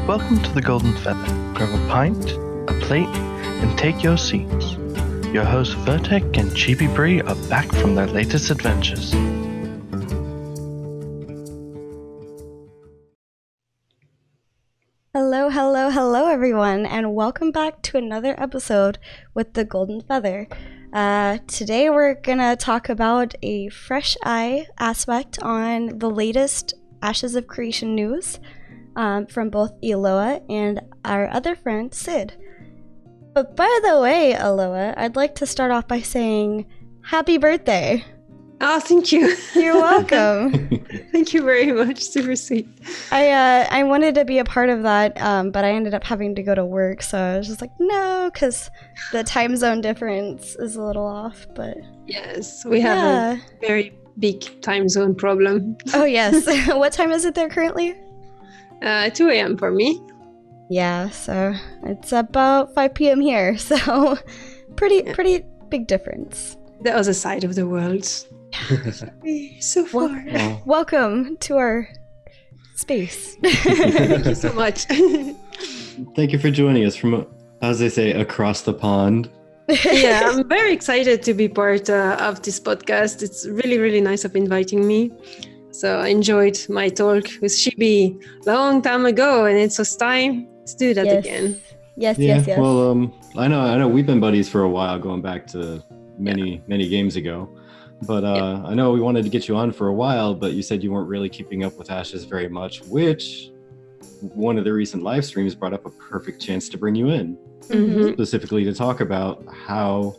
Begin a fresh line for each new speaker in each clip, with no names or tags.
Welcome to the Golden Feather. Grab a pint, a plate, and take your seats. Your hosts Virtek and Chibi Bree are back from their latest adventures.
Hello everyone, and welcome back to another episode with the Golden Feather. Today we're gonna talk about a fresh eye aspect on the latest Ashes of Creation news from both Elloa and our other friend Syd. But by the way, Elloa, I'd like to start off by saying happy birthday.
Oh, thank you.
You're welcome.
Thank you very much. Super sweet.
I wanted to be a part of that, but I ended up having to go to work, so I was just like, no, because the time zone difference is a little off. But
yes, we have a very big time zone problem.
Oh yes. What time is it there currently?
2 a.m. for me.
Yeah, so it's about 5 p.m. here, so pretty big difference.
The other side of the world. So far.
Welcome to our space.
Thank you so much.
Thank you for joining us from, as they say, across the pond.
Yeah, I'm very excited to be part of this podcast. It's really, really nice of inviting me. So I enjoyed my talk with Chibi long time ago, and it's just time to do that again.
Yes.
Well, I know we've been buddies for a while, going back to many games ago. But I know we wanted to get you on for a while, but you said you weren't really keeping up with Ashes very much, which one of the recent live streams brought up a perfect chance to bring you in, specifically to talk about how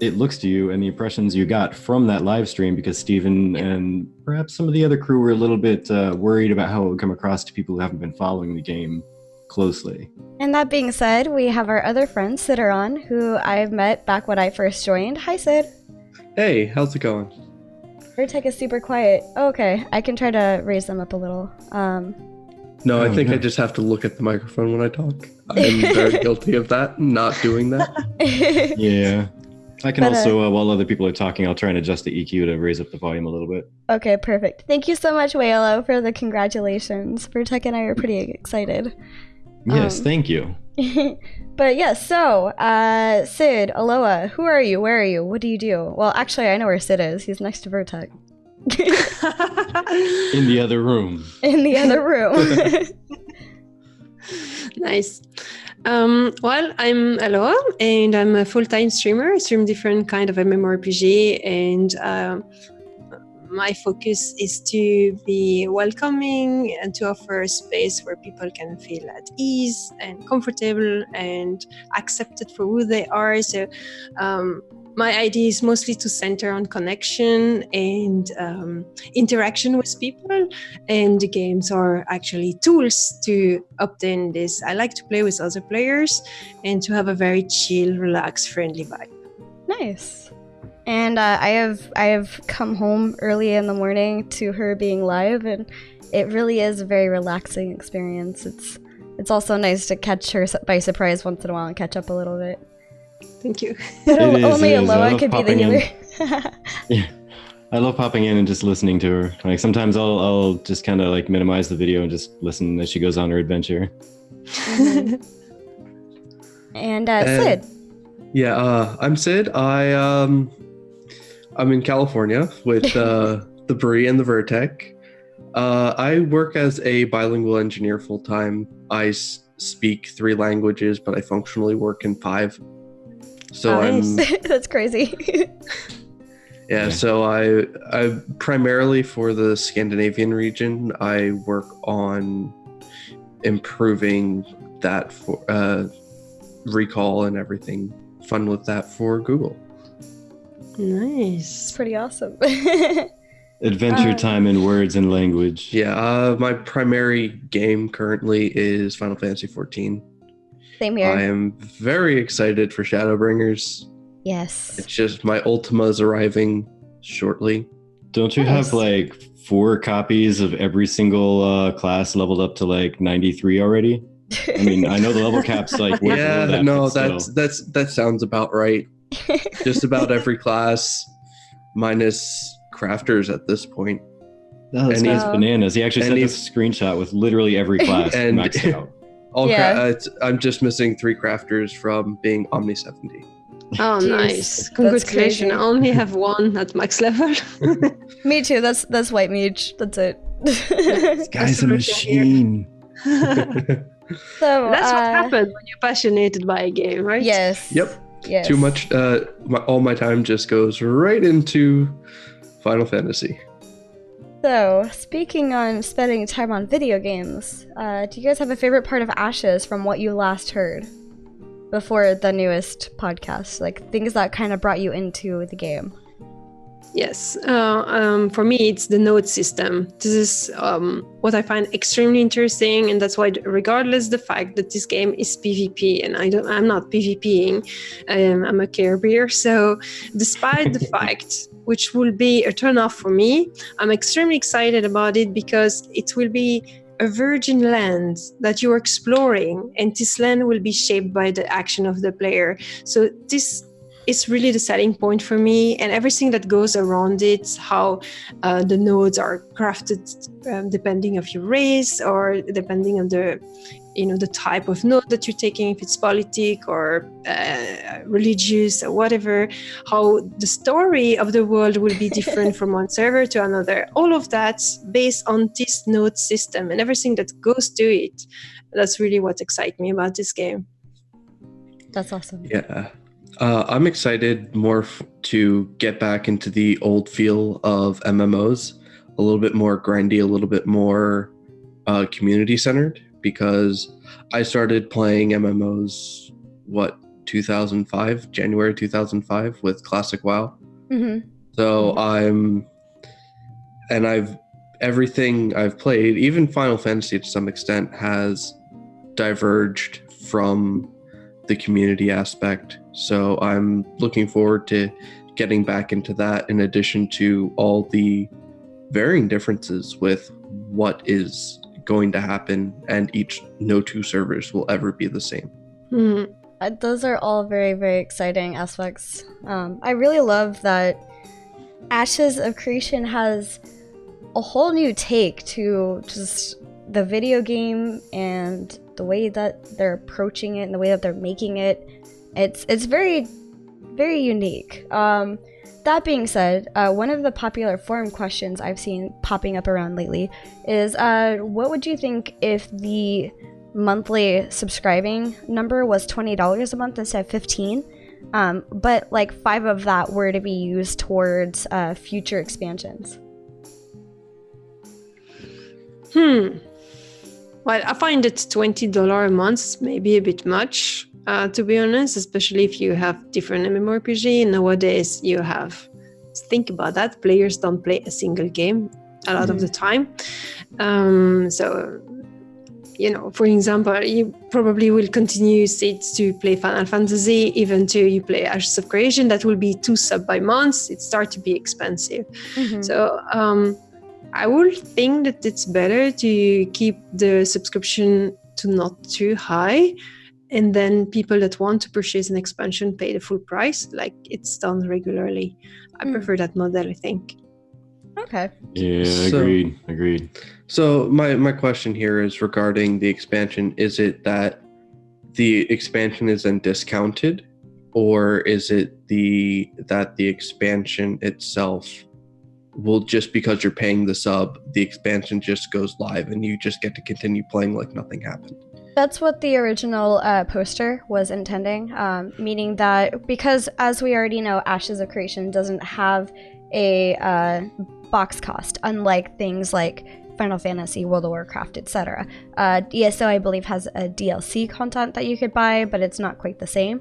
it looks to you and the impressions you got from that live stream, because Steven and perhaps some of the other crew were a little bit worried about how it would come across to people who haven't been following the game closely.
And that being said, we have our other friend, Sydaron, who I've met back when I first joined. Hi, Syd.
Hey, how's it going?
Virtek is super quiet. Oh, okay, I can try to raise them up a little.
No, I think I just have to look at the microphone when I talk. I'm very guilty of that, not doing that.
Yeah. I can also, while other people are talking, I'll try and adjust the EQ to raise up the volume a little bit.
Okay, perfect. Thank you so much, Wailo, for the congratulations. Virtek and I are pretty excited.
Yes, thank you.
But yes, so, Syd, Elloa, who are you? Where are you? What do you do? Well, actually, I know where Syd is. He's next to Virtek.
In the other room.
In the other room.
Nice. Well, I'm Elloa, and I'm a full-time streamer. I stream different kind of MMORPG, and my focus is to be welcoming and to offer a space where people can feel at ease and comfortable and accepted for who they are. So my idea is mostly to center on connection and interaction with people, and the games are actually tools to obtain this. I like to play with other players and to have a very chill, relaxed, friendly vibe.
Nice. And I have come home early in the morning to her being live, and it really is a very relaxing experience. It's also nice to catch her by surprise once in a while and catch up a little bit.
Thank you.
But only Elloa could be the healer.
Yeah, I love popping in and just listening to her. Like sometimes I'll just kind of like minimize the video and just listen as she goes on her adventure.
And Syd.
Yeah, I'm Syd. I'm in California with the Bree and the Virtek. I work as a bilingual engineer full-time. I speak 3 languages, but I functionally work in 5. So
nice. That's crazy.
Yeah, so I primarily for the Scandinavian region, I work on improving that for recall and everything fun with that for Google.
Nice.
It's pretty awesome.
Adventure time in words and language.
Yeah, my primary game currently is Final Fantasy XIV.
Same here.
I am very excited for Shadowbringers.
Yes.
It's just my Ultima is arriving shortly.
Don't you have like 4 copies of every single class leveled up to like 93 already? I mean, I know the level cap's like
that sounds about right. Just about every class minus crafters at this point.
That's
And
nice
he's-
bananas. He actually
and
sent us a screenshot with literally every class
And-
maxed out.
I'm just missing 3 crafters from being Omni 70.
Oh,
Jeez,
nice!
that's
Congratulations!
crazy.
I only have 1 at max level.
Me too. That's white mage. That's it.
This guy's a
That's what we're
machine.
So
That's what happens when you're passionate by a game, right?
Yes.
Yep.
Yes.
Too much. All my time just goes right into Final Fantasy.
So, speaking on spending time on video games, do you guys have a favorite part of Ashes from what you last heard before the newest podcast? Like things that kind of brought you into the game?
Yes. For me, it's the node system. This is what I find extremely interesting, and that's why, regardless the fact that this game is PvP, and I'm not PvPing, I'm a Care Bear. So, despite the fact, which will be a turn off for me, I'm extremely excited about it because it will be a virgin land that you're exploring, and this land will be shaped by the action of the player. So this is really the selling point for me, and everything that goes around it, how the nodes are crafted depending of your race or depending on the type of node that you're taking, if it's politic or religious or whatever, how the story of the world will be different from one server to another. All of that based on this node system and everything that goes to it. That's really what excites me about this game.
That's awesome.
Yeah. I'm excited more to get back into the old feel of MMOs, a little bit more grindy, a little bit more community centered, because I started playing MMOs, 2005, January 2005 with Classic WoW.
Mm-hmm.
So everything I've played, even Final Fantasy to some extent, has diverged from the community aspect. So I'm looking forward to getting back into that, in addition to all the varying differences with what is going to happen, and no 2 servers will ever be the same.
Mm-hmm.
Those are all very, very exciting aspects. I really love that Ashes of Creation has a whole new take to just the video game and the way that they're approaching it and the way that they're making it. It's very, very unique. That being said, one of the popular forum questions I've seen popping up around lately is, what would you think if the monthly subscribing number was $20 a month instead of $15, but like 5 of that were to be used towards future expansions?
Well, I find that $20 a month is maybe a bit much, to be honest, especially if you have different MMORPG. Nowadays, think about that, players don't play a single game a lot of the time. So, for example, you probably will continue to play Final Fantasy, even till you play Ashes of Creation. That will be 2 sub by months. It starts to be expensive.
Mm-hmm.
So, I would think that it's better to keep the subscription to not too high, and then people that want to purchase an expansion pay the full price, like it's done regularly. I prefer that model, I think.
Okay.
Yeah,
So-
agreed.
So my question here is regarding the expansion. Is it that the expansion is then discounted, or is it that the expansion itself will, just because you're paying the sub, the expansion just goes live and you just get to continue playing like nothing happened?
That's what the original poster was intending, meaning that because, as we already know, Ashes of Creation doesn't have a box cost, unlike things like Final Fantasy, World of Warcraft, etc. ESO, I believe, has a DLC content that you could buy, but it's not quite the same.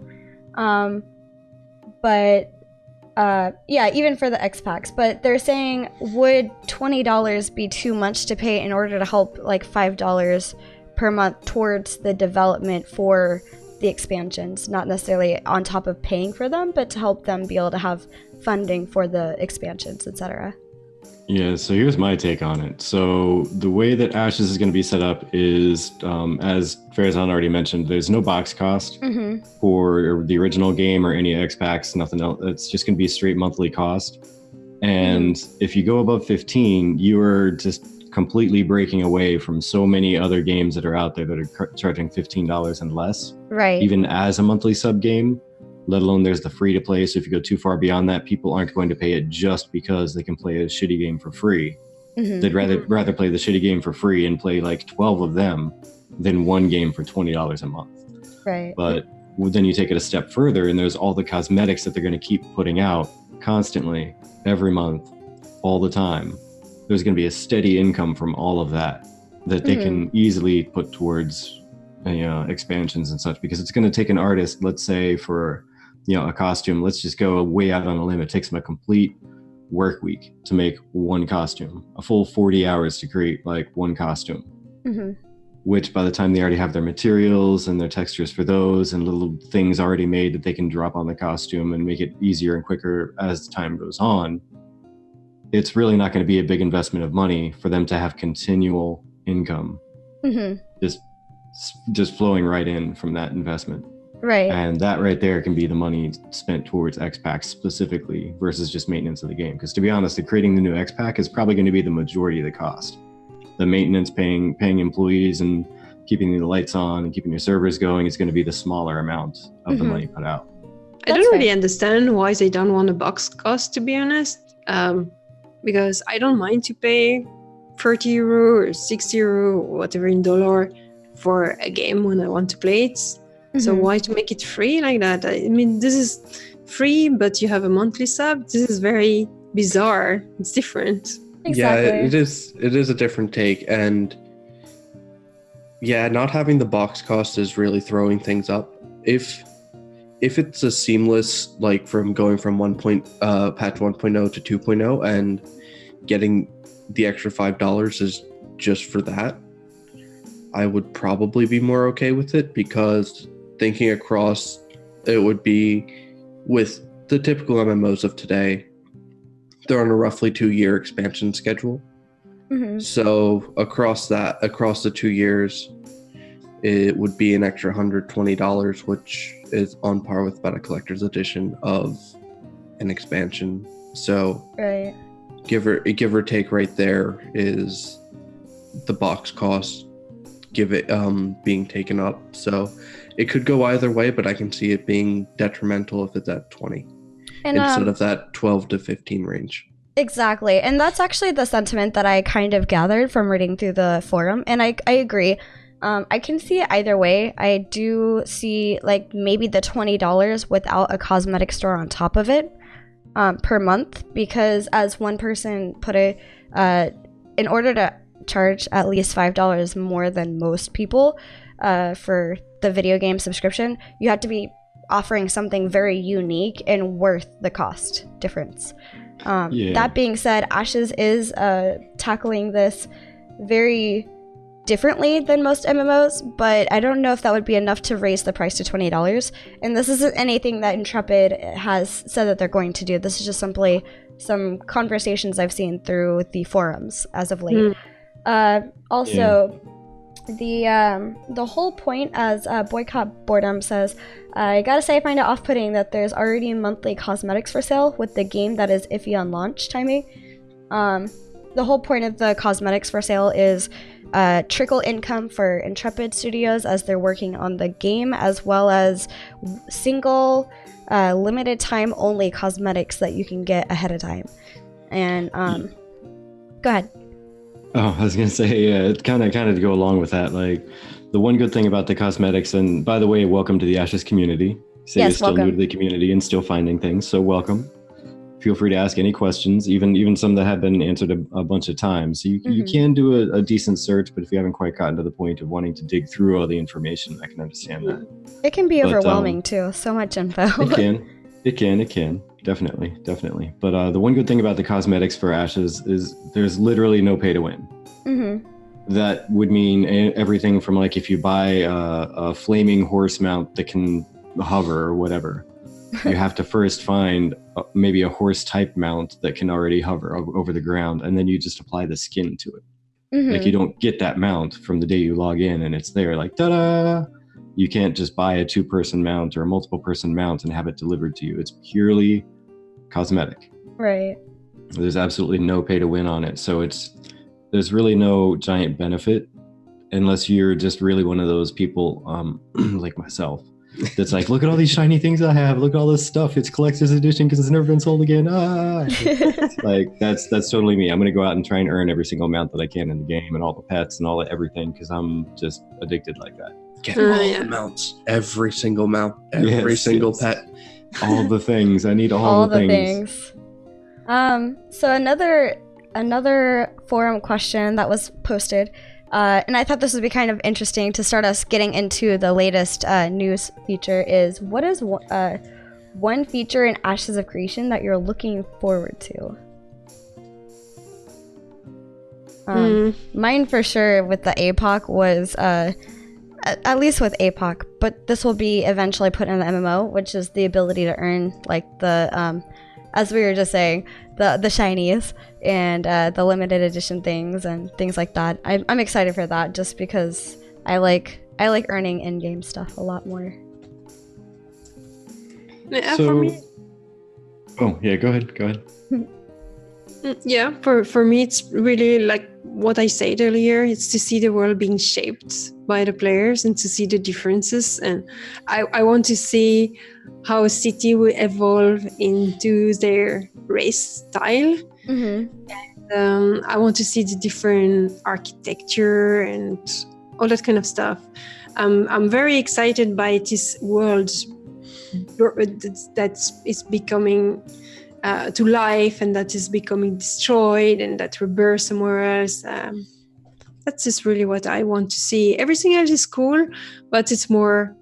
Yeah, even for the X packs. But they're saying, would $20 be too much to pay in order to help like $5 per month towards the development for the expansions? Not necessarily on top of paying for them, but to help them be able to have funding for the expansions, etc.
Yeah, so here's my take on it. So the way that Ashes is going to be set up is, as Farazan already mentioned, there's no box cost for the original game or any X packs, nothing else. It's just going to be straight monthly cost. And if you go above 15, you are just completely breaking away from so many other games that are out there that are charging $15 and less.
Right.
Even as a monthly sub game, let alone there's the free to play. So if you go too far beyond that, people aren't going to pay it just because they can play a shitty game for free. They'd rather play the shitty game for free and play like 12 of them than one game for $20 a month.
Right.
But then you take it a step further, and there's all the cosmetics that they're going to keep putting out constantly, every month, all the time. There's going to be a steady income from all of that they can easily put towards expansions and such, because it's going to take an artist, let's say for a costume, let's just go way out on a limb. It takes them a complete work week to make one costume, a full 40 hours to create like one costume, which by the time they already have their materials and their textures for those and little things already made that they can drop on the costume and make it easier and quicker as time goes on, it's really not going to be a big investment of money for them to have continual income just flowing right in from that investment.
Right.
And that right there can be the money spent towards X-Pack specifically versus just maintenance of the game. Because to be honest, creating the new X-Pack is probably going to be the majority of the cost. The maintenance, paying employees and keeping the lights on and keeping your servers going is going to be the smaller amount of the money put out.
I don't really understand why they don't want a box cost, to be honest. Because I don't mind to pay 30 euro or 60 euro, whatever in dollar, for a game when I want to play it. So why to make it free like that? I mean, this is free, but you have a monthly sub. This is very bizarre. It's different.
Exactly.
Yeah, it is a different take. And yeah, not having the box cost is really throwing things up. If it's a seamless, like from going from patch 1.0 to 2.0 and getting the extra $5 is just for that, I would probably be more okay with it, because thinking across, it would be with the typical MMOs of today, they're on a roughly 2-year expansion schedule. So across the 2 years, it would be an extra $120, which is on par with about a collector's edition of an expansion. So
Right.
give or take right there is the box cost being taken up. So it could go either way, but I can see it being detrimental if it's at 20 instead of that 12 to 15 range.
Exactly. And that's actually the sentiment that I kind of gathered from reading through the forum. And I agree. I can see it either way. I do see like maybe the $20 without a cosmetic store on top of it per month, because as one person put it, in order to charge at least $5 more than most people for the video game subscription, you have to be offering something very unique and worth the cost difference. That being said, Ashes is tackling this very differently than most MMOs, but I don't know if that would be enough to raise the price to $20. And this isn't anything that Intrepid has said that they're going to do. This is just simply some conversations I've seen through the forums as of late. The whole point, as Boycott Boredom says, I gotta say I find it off-putting that there's already monthly cosmetics for sale with the game that is iffy on launch timing. The whole point of the cosmetics for sale is trickle income for Intrepid Studios as they're working on the game, as well as single limited time only cosmetics that you can get ahead of time. And go ahead.
Oh, I was gonna say, yeah, it kind of to go along with that. Like, the one good thing about the cosmetics, and by the way, welcome to the Ashes community. Say
Yes,
you're still
welcome.
new to the community and still finding things, so welcome. Feel free to ask any questions, even some that have been answered a bunch of times. So you can do a decent search, but if you haven't quite gotten to the point of wanting to dig through all the information, I can understand that.
It can be
But,
overwhelming too. So much info.
It can. Definitely. But the one good thing about the cosmetics for Ashes is there's literally no pay to win. That would mean everything from, like, if you buy a flaming horse mount that can hover or whatever, you have to first find maybe a horse type mount that can already hover over the ground, and then you just apply the skin to it. Like, you don't get that mount from the day you log in and it's there, like, ta-da! You can't just buy a 2-person mount or a multiple person mount and have it delivered to you. It's purely cosmetic.
Right.
There's absolutely no pay to win on it. So there's really no giant benefit unless you're just really one of those people like myself that's like, look at all these shiny things I have, look at all this stuff, it's collector's edition because it's never been sold again. Like that's totally me. I'm gonna go out and try and earn every single mount that I can in the game and all the pets and all that everything because I'm just addicted like that.
Get all the mounts, every single mount, every single pet,
all the things. I need all the things.
So another forum question that was posted, and I thought this would be kind of interesting to start us getting into the latest news feature, is what is one feature in Ashes of Creation that you're looking forward to? Mine for sure with the APOC was, at least with APOC, but this will be eventually put in the MMO, which is the ability to earn like the, as we were just saying, the shinies and the limited edition things and things like that. I'm excited for that just because I like earning in-game stuff a lot more.
Yeah, for me.
Oh yeah, go ahead.
Yeah, for me, it's really like what I said earlier. It's to see the world being shaped by the players and to see the differences. And I want to see how a city will evolve into their race style. And I want to see the different architecture and all that kind of stuff. I'm very excited by this world that is becoming to life and that is becoming destroyed and that rebirth somewhere else. That's just really what I want to see. Everything else is cool, but it's more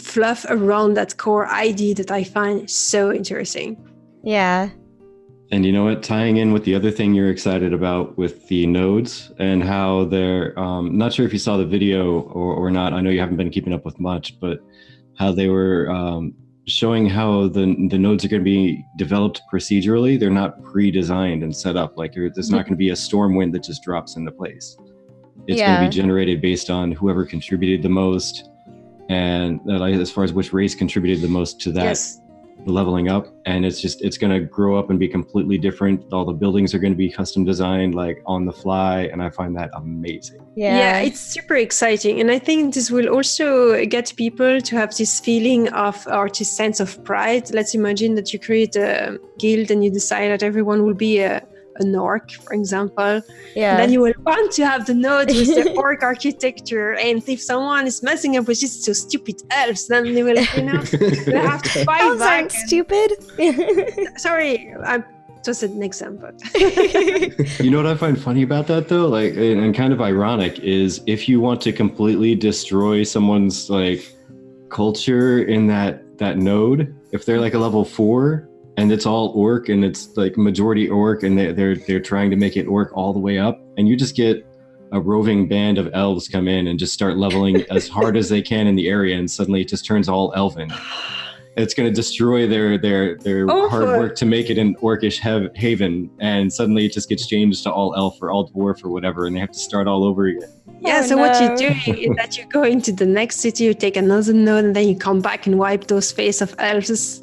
fluff around that core idea that I find so interesting.
Yeah.
And you know what? Tying in with the other thing you're excited about with the nodes and how they're, not sure if you saw the video or not. I know you haven't been keeping up with much, but how they were showing how the nodes are going to be developed procedurally. They're not pre-designed and set up. Like there's not going to be a storm wind that just drops into place. It's going to be generated based on whoever contributed the most, and as far as which race contributed the most to that leveling up. And it's going to grow up and be completely different. All the buildings are going to be custom designed, like on the fly, and I find that amazing.
Yeah, it's super exciting, and I think this will also get people to have this feeling of, or this sense of pride. Let's imagine that you create a guild and you decide that everyone will be an orc, for example. Yeah. And then you will want to have the node with the orc architecture, and if someone is messing up with just so stupid elves, then they will, you have to fight
elves
back.
Aren't stupid.
Sorry, just an example.
You know what I find funny about that though, like, and kind of ironic, is if you want to completely destroy someone's like culture in that node, if they're like a level 4 and it's all orc and it's like majority orc and they're trying to make it orc all the way up, and you just get a roving band of elves come in and just start leveling as hard as they can in the area, and suddenly it just turns all elven. It's going to destroy their hard work to make it an orcish haven, and suddenly it just gets changed to all elf or all dwarf or whatever, and they have to start all over again.
Yeah, so what you do is that you go into the next city, you take another node, and then you come back and wipe those face of elves.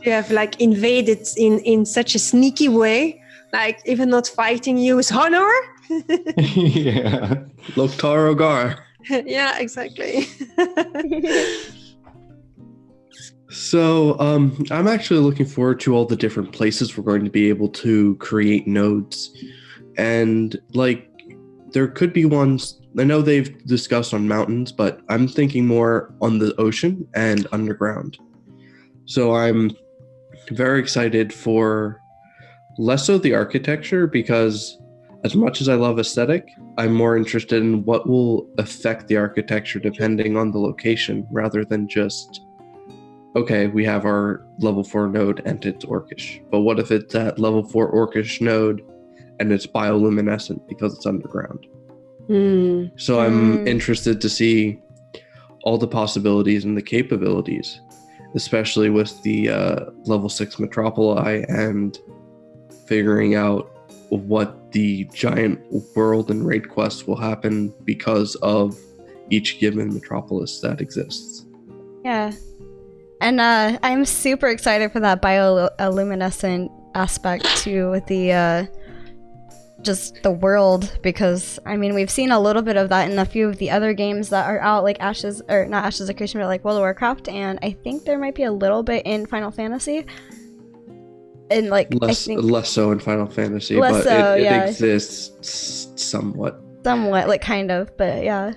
You have like invaded in such a sneaky way, like even not fighting you with honor.
Yeah.
Loktar Ogar.
Yeah, exactly.
So I'm actually looking forward to all the different places we're going to be able to create nodes. And like there could be ones, I know they've discussed on mountains, but I'm thinking more on the ocean and underground. So I'm very excited for less so the architecture, because as much as I love aesthetic, I'm more interested in what will affect the architecture depending on the location, rather than just, okay, we have our level 4 node and it's orcish. But what if it's that level 4 orcish node and it's bioluminescent because it's underground? So I'm interested to see all the possibilities and the capabilities, especially with the level 6 Metropoli and figuring out what the giant world and raid quests will happen because of each given metropolis that exists.
Yeah. And I'm super excited for that bioluminescent aspect to the just the world, because I mean we've seen a little bit of that in a few of the other games that are out, like Ashes, or not Ashes of Creation, but like World of Warcraft, and I think there might be a little bit in Final Fantasy. And like
less so in Final Fantasy,
Less
but
so,
it
yeah.
exists somewhat.
Somewhat, like kind of, but yeah.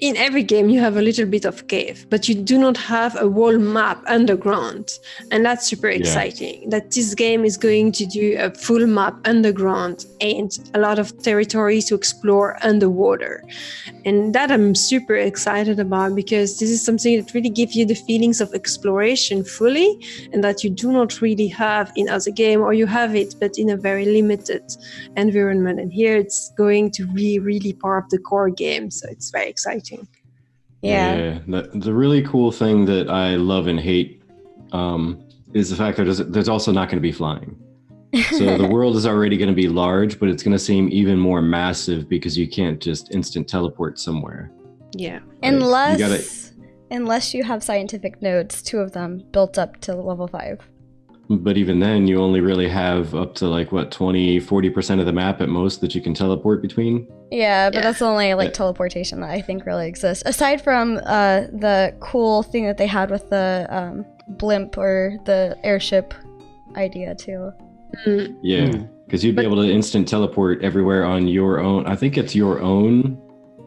In every game, you have a little bit of cave, but you do not have a whole map underground. And that's super exciting, that this game is going to do a full map underground and a lot of territory to explore underwater. And that I'm super excited about, because this is something that really gives you the feelings of exploration fully, and that you do not really have in other game, or you have it, but in a very limited environment. And here it's going to be really part of the core game. So it's very exciting.
Yeah.
The really cool thing that I love and hate is the fact that there's also not going to be flying. So the world is already going to be large, but it's going to seem even more massive because you can't just instant teleport somewhere.
Yeah.
Unless you have scientific nodes, 2 of them built up to level 5.
But even then, you only really have up to like, what, 20-40% of the map at most that you can teleport between?
Yeah, but that's only like teleportation that I think really exists. Aside from the cool thing that they had with the blimp or the airship idea too.
Yeah, because you'd be able to instant teleport everywhere on your own. I think it's your own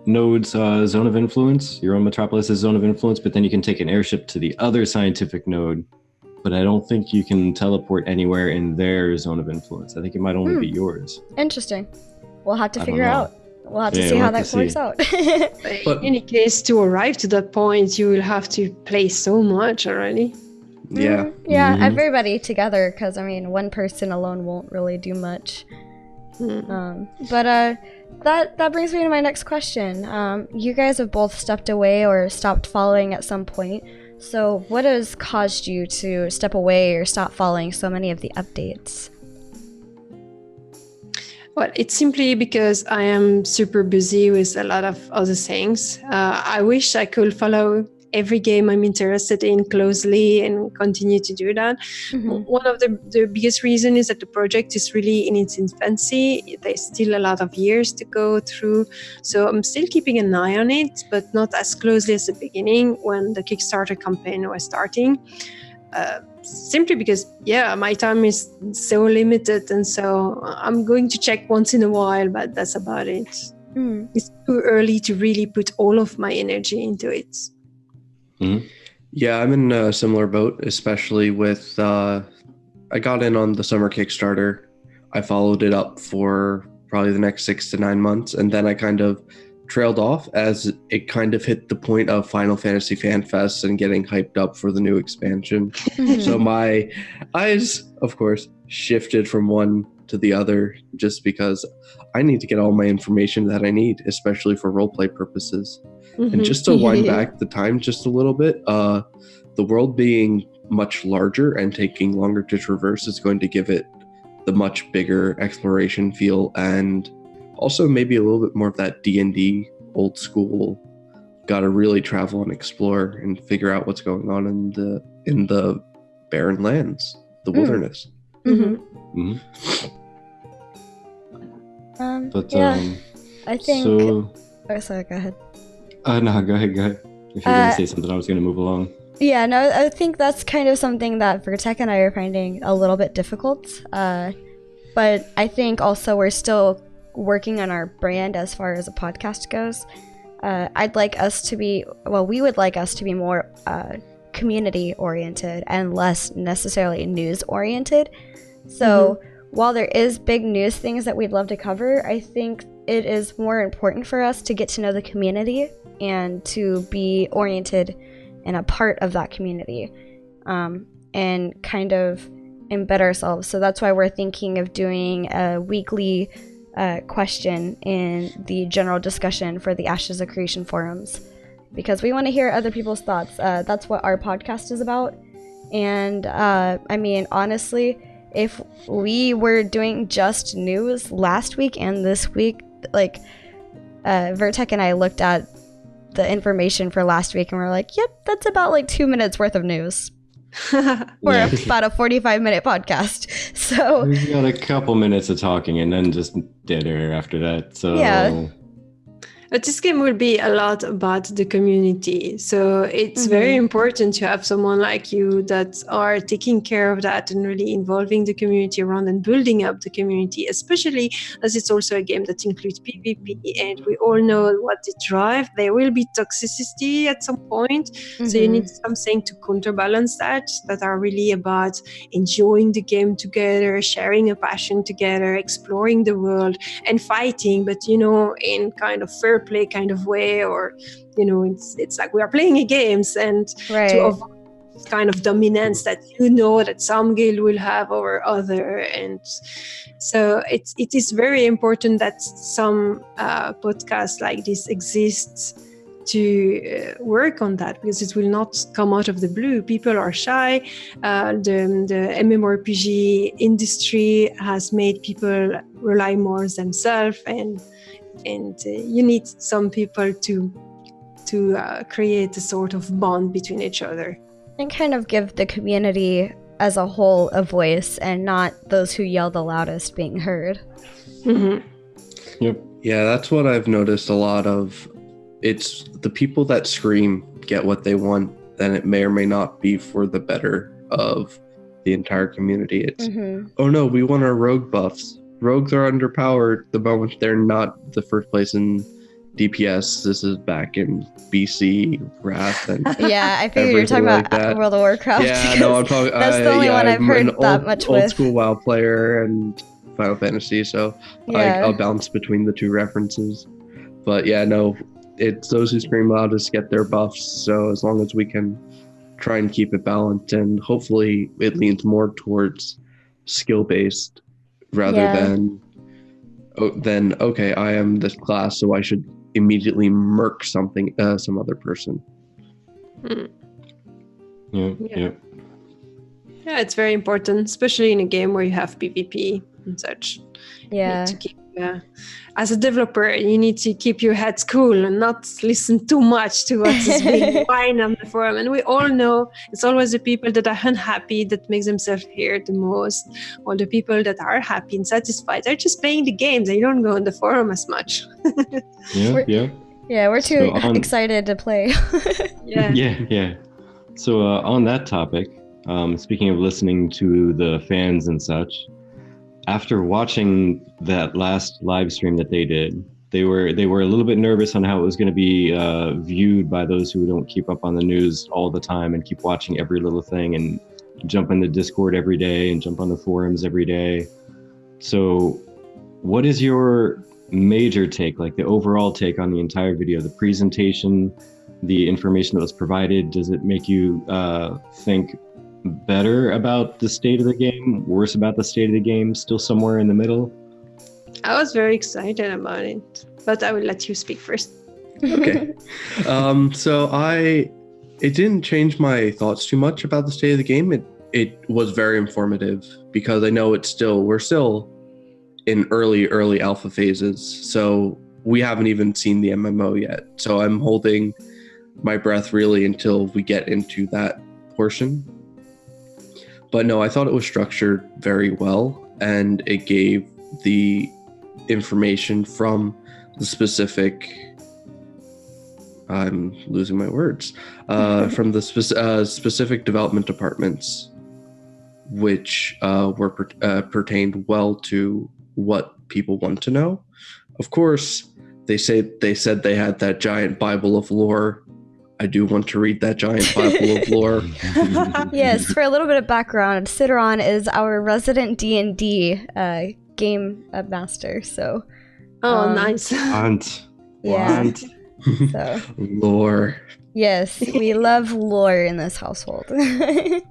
node's zone of influence, your own metropolis's zone of influence, but then you can take an airship to the other scientific node. But I don't think you can teleport anywhere in their zone of influence. I think it might only be yours.
Interesting. We'll have to figure out. We'll have to see
we'll
how
have
that works out.
But in any case, to arrive to that point, you will have to play so much already.
Yeah.
Yeah, everybody together, because I mean, one person alone won't really do much. But that brings me to my next question. You guys have both stepped away or stopped following at some point. So what has caused you to step away or stop following so many of the updates?
Well, it's simply because I am super busy with a lot of other things. I wish I could follow every game I'm interested in closely and continue to do that. One of the biggest reasons is that the project is really in its infancy. There's still a lot of years to go through. So I'm still keeping an eye on it, but not as closely as the beginning when the Kickstarter campaign was starting. Simply because, my time is so limited. And so I'm going to check once in a while, but that's about it. It's too early to really put all of my energy into it.
Yeah, I'm in a similar boat, especially with I got in on the summer Kickstarter. I followed it up for probably the next 6 to 9 months, and then I kind of trailed off as it kind of hit the point of Final Fantasy Fan Fest and getting hyped up for the new expansion. So my eyes, of course, shifted from one to the other just because I need to get all my information that I need, especially for roleplay purposes. And just to wind back the time just a little bit, the world being much larger and taking longer to traverse is going to give it the much bigger exploration feel, and also maybe a little bit more of that D&D old school, gotta really travel and explore and figure out what's going on in the barren lands, the wilderness.
I think...
So...
Oh, sorry, go ahead.
No, go ahead. If you're going to say something, I was going to move along.
Yeah, no, I think that's kind of something that Virtek and I are finding a little bit difficult. But I think also we're still working on our brand as far as a podcast goes. I'd like us to be, we would like us to be more community oriented and less necessarily news oriented. So while there is big news things that we'd love to cover, I think it is more important for us to get to know the community and to be oriented and a part of that community, and kind of embed ourselves. So that's why we're thinking of doing a weekly question in the general discussion for the Ashes of Creation forums, because we want to hear other people's thoughts. That's what our podcast is about. And I mean, honestly, if we were doing just news last week and this week, like Virtek and I looked at the information for last week, and we're like, yep, that's about like 2 minutes worth of news. For about a 45-minute podcast. So
We've got a couple minutes of talking and then just dead air after that. So
Yeah.
But this game will be a lot about the community. So it's very important to have someone like you that are taking care of that and really involving the community around and building up the community, especially as it's also a game that includes PvP. And we all know what it drives. There will be toxicity at some point. So you need something to counterbalance that are really about enjoying the game together, sharing a passion together, exploring the world and fighting, but in kind of fair play kind of way, or it's like we are playing games, and to avoid this kind of dominance that that some guild will have over other. And so it is very important that some podcasts like this exists to work on that, because it will not come out of the blue. People are shy. The MMORPG industry has made people rely more on themselves, and you need some people to create a sort of bond between each other
and kind of give the community as a whole a voice, and not those who yell the loudest being heard.
Yep.
Yeah, that's what I've noticed a lot of. It's the people that scream get what they want, then it may or may not be for the better of the entire community. It's, oh no, we want our rogue buffs. Rogues are underpowered the moment they're not the first place in DPS. This is back in BC, Wrath, and
yeah, I figured you're talking
like
about
that.
World of Warcraft.
Yeah, no, I'm talking.
That's the only one I've heard that much with.
Old school WoW player and Final Fantasy, so I'll bounce between the two references. But yeah, no, it's those who scream loudest get their buffs. So as long as we can try and keep it balanced, and hopefully it leans more towards skill-based rather than okay, I am this class, so I should immediately murk some other person.
Yeah, it's very important, especially in a game where you have PvP and such.
Yeah.
As a developer, you need to keep your head cool and not listen too much to what is being whined on the forum. And we all know it's always the people that are unhappy that makes themselves heard the most, or the people that are happy and satisfied. They're just playing the game. They don't go on the forum as much.
Yeah, we're too excited to play.
Yeah. So on that topic, speaking of listening to the fans and such, after watching that last live stream that they did, they were a little bit nervous on how it was going to be viewed by those who don't keep up on the news all the time and keep watching every little thing and jump in the Discord every day and jump on the forums every day. So what is your major take, like the overall take on the entire video, the presentation, the information that was provided? Does it make you think better about the state of the game, worse about the state of the game, still somewhere in the middle?
I was very excited about it, but I will let you speak first.
Okay. So it didn't change my thoughts too much about the state of the game. It was very informative because I know we're still in early alpha phases. So we haven't even seen the MMO yet. So I'm holding my breath really until we get into that portion. But no, I thought it was structured very well, and it gave the information from the specific, I'm losing my words, from the specific development departments, which were pertained well to what people want to know. Of course, they said they had that giant Bible of lore. I do want to read that giant Bible of lore.
Yes, for a little bit of background, Sydaron is our resident D&D game master. So,
nice.
Yeah. So,
lore.
Yes, we love lore in this household.
Nice.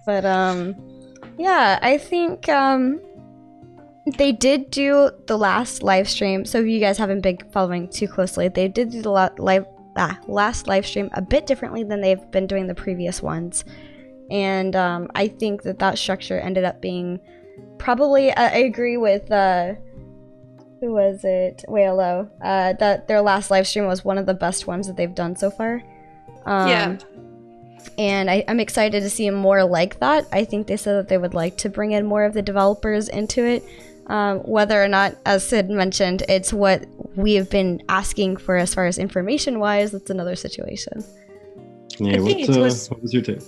But yeah, I think they did do the last live stream. So if you guys haven't been following too closely, they did do the last live stream a bit differently than they've been doing the previous ones. And I think that structure ended up being probably, I agree with who was it? Waylo. That their last live stream was one of the best ones that they've done so far.
Yeah.
And I'm excited to see more like that. I think they said that they would like to bring in more of the developers into it. Whether or not, as Sid mentioned, it's what we have been asking for as far as information-wise, that's another situation.
Yeah, what was your take?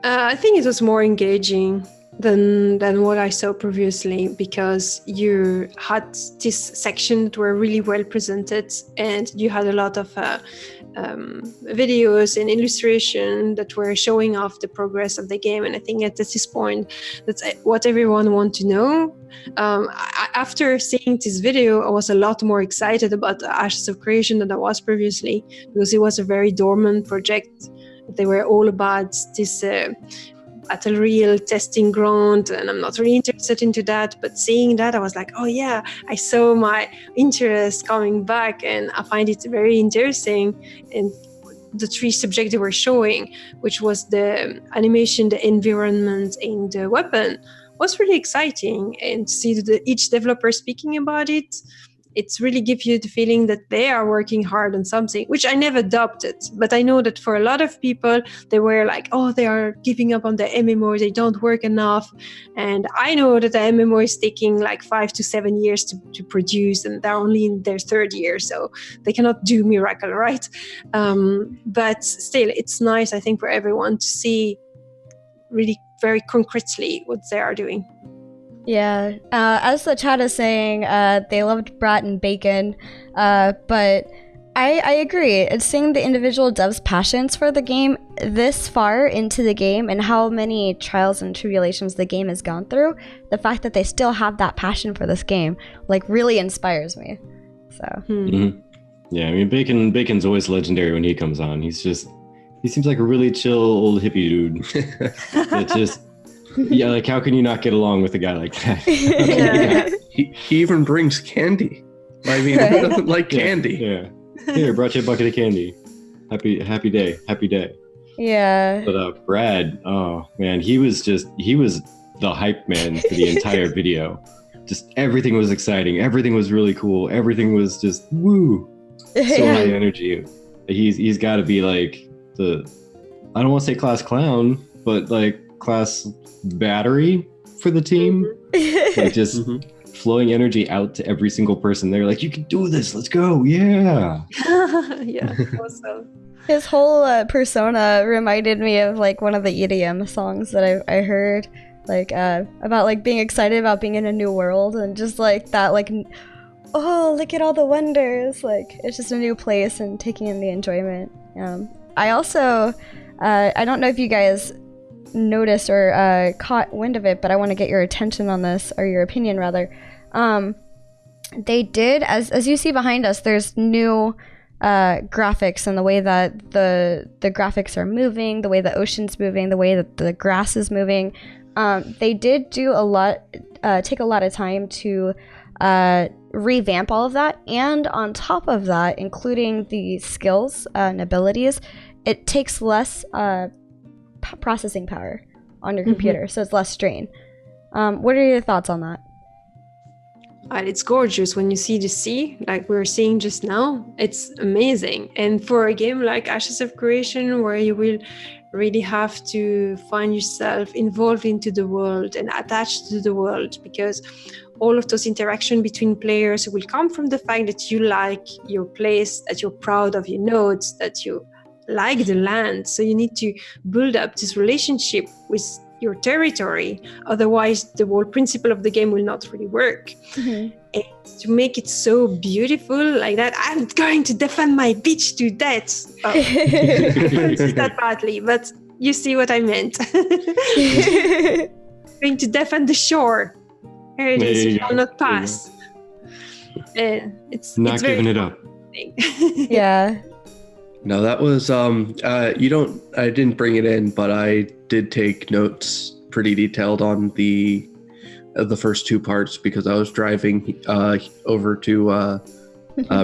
I think it was more engaging than what I saw previously, because you had this section that were really well presented, and you had a lot of videos and illustration that were showing off the progress of the game. And I think at this point, that's what everyone wants to know. After seeing this video, I was a lot more excited about Ashes of Creation than I was previously, because it was a very dormant project. They were all about this battle real testing ground, and I'm not really interested into that, but seeing that, I was like, oh yeah, I saw my interest coming back, and I find it very interesting. And the three subjects they were showing, which was the animation, the environment, and the weapon, was really exciting. And to see each developer speaking about it, it's really gives you the feeling that they are working hard on something, which I never adopted. But I know that for a lot of people, they were like, oh, they are giving up on the MMO, they don't work enough. And I know that the MMO is taking like 5 to 7 years to produce, and they're only in their third year, so they cannot do miracle, right? But still, it's nice, I think, for everyone to see really very concretely what they are doing.
Yeah, as the chat is saying, they loved Brat and Bacon, but I agree. It's seeing the individual devs' passions for the game this far into the game and how many trials and tribulations the game has gone through. The fact that they still have that passion for this game, like, really inspires me. So.
Mm-hmm. Yeah, I mean, Bacon's always legendary when he comes on. He seems like a really chill old hippie dude. That just. Yeah, like, how can you not get along with a guy like that?
He even brings candy. I mean, who doesn't like candy?
Yeah. Here, brought you a bucket of candy. Happy day.
Yeah.
But Brad, oh man, he was the hype man for the entire video. Just everything was exciting. Everything was really cool. Everything was just woo. So high energy. He's got to be like I don't want to say class clown, but like class battery for the team. Like, just flowing energy out to every single person. They're like, you can do this, let's go, yeah.
Yeah, awesome.
His whole persona reminded me of like one of the EDM songs that I heard, like about like being excited about being in a new world, and just like that, like, oh, look at all the wonders, like it's just a new place and taking in the enjoyment. I also I don't know if you guys noticed or caught wind of it, but I want to get your attention on this, or your opinion rather. They did, as you see behind us, there's new graphics, and the way that the graphics are moving, the way the ocean's moving, the way that the grass is moving. They did do take a lot of time to revamp all of that, and on top of that, including the skills and abilities, it takes less processing power on your computer, so it's less strain. What are your thoughts on that?
It's gorgeous when you see the sea, like we were seeing just now. It's amazing. And for a game like Ashes of Creation, where you will really have to find yourself involved into the world and attached to the world, because all of those interaction between players will come from the fact that you like your place, that you're proud of your nodes, that you like the land. So you need to build up this relationship with your territory. Otherwise, the whole principle of the game will not really work. And to make it so beautiful like that, I'm going to defend my beach to death. Oh, I see that badly, but you see what I meant. Going to defend the shore. Here it is, you shall not pass. It's
not giving it up.
Yeah.
No, that was I didn't bring it in, but I did take notes pretty detailed on the first two parts, because I was driving over to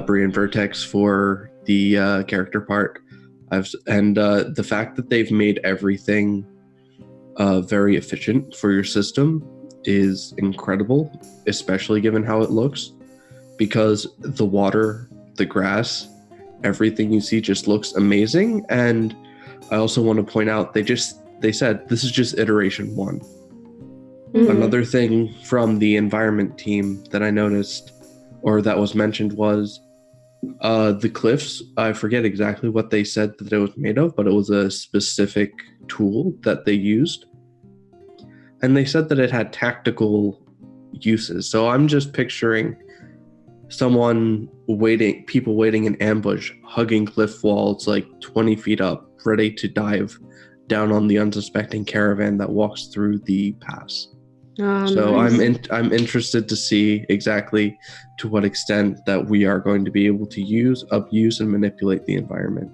Bree and Virtek for the character part. The fact that they've made everything very efficient for your system is incredible, especially given how it looks, because the water, the grass, everything you see just looks amazing. And I also want to point out they said this is just iteration 1. Another thing from the environment team that I noticed, or that was mentioned, was the cliffs. I forget exactly what they said that it was made of, but it was a specific tool that they used. And they said that it had tactical uses. So I'm just picturing people waiting in ambush, hugging cliff walls like 20 feet up, ready to dive down on the unsuspecting caravan that walks through the pass. So
Nice.
I'm interested to see exactly to what extent that we are going to be able to abuse, and manipulate the environment.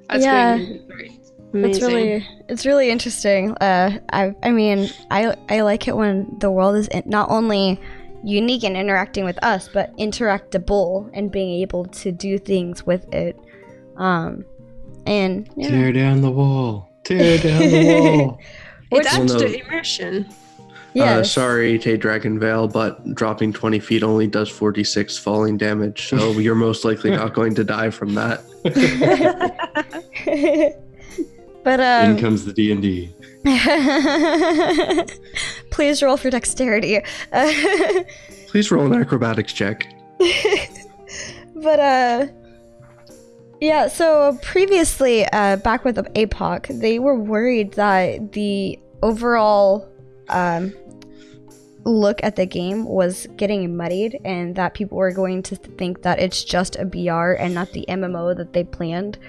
That's
Yeah.
going to be great. Amazing.
It's really interesting. I mean, I like it when the world is not only unique and interacting with us, but interactable and being able to do things with it. And
Tear down the wall. Tear down the wall.
It adds
Well, no.
to immersion.
yes.
Sorry, Tay Dragonvale, but dropping 20 feet only does 46 falling damage, so you're most likely not going to die from that.
But
In comes the D&D.
please roll for dexterity.
Please roll an acrobatics check.
But yeah, so previously, back with APOC, they were worried that the overall look at the game was getting muddied, and that people were going to think that it's just a BR and not the MMO that they planned.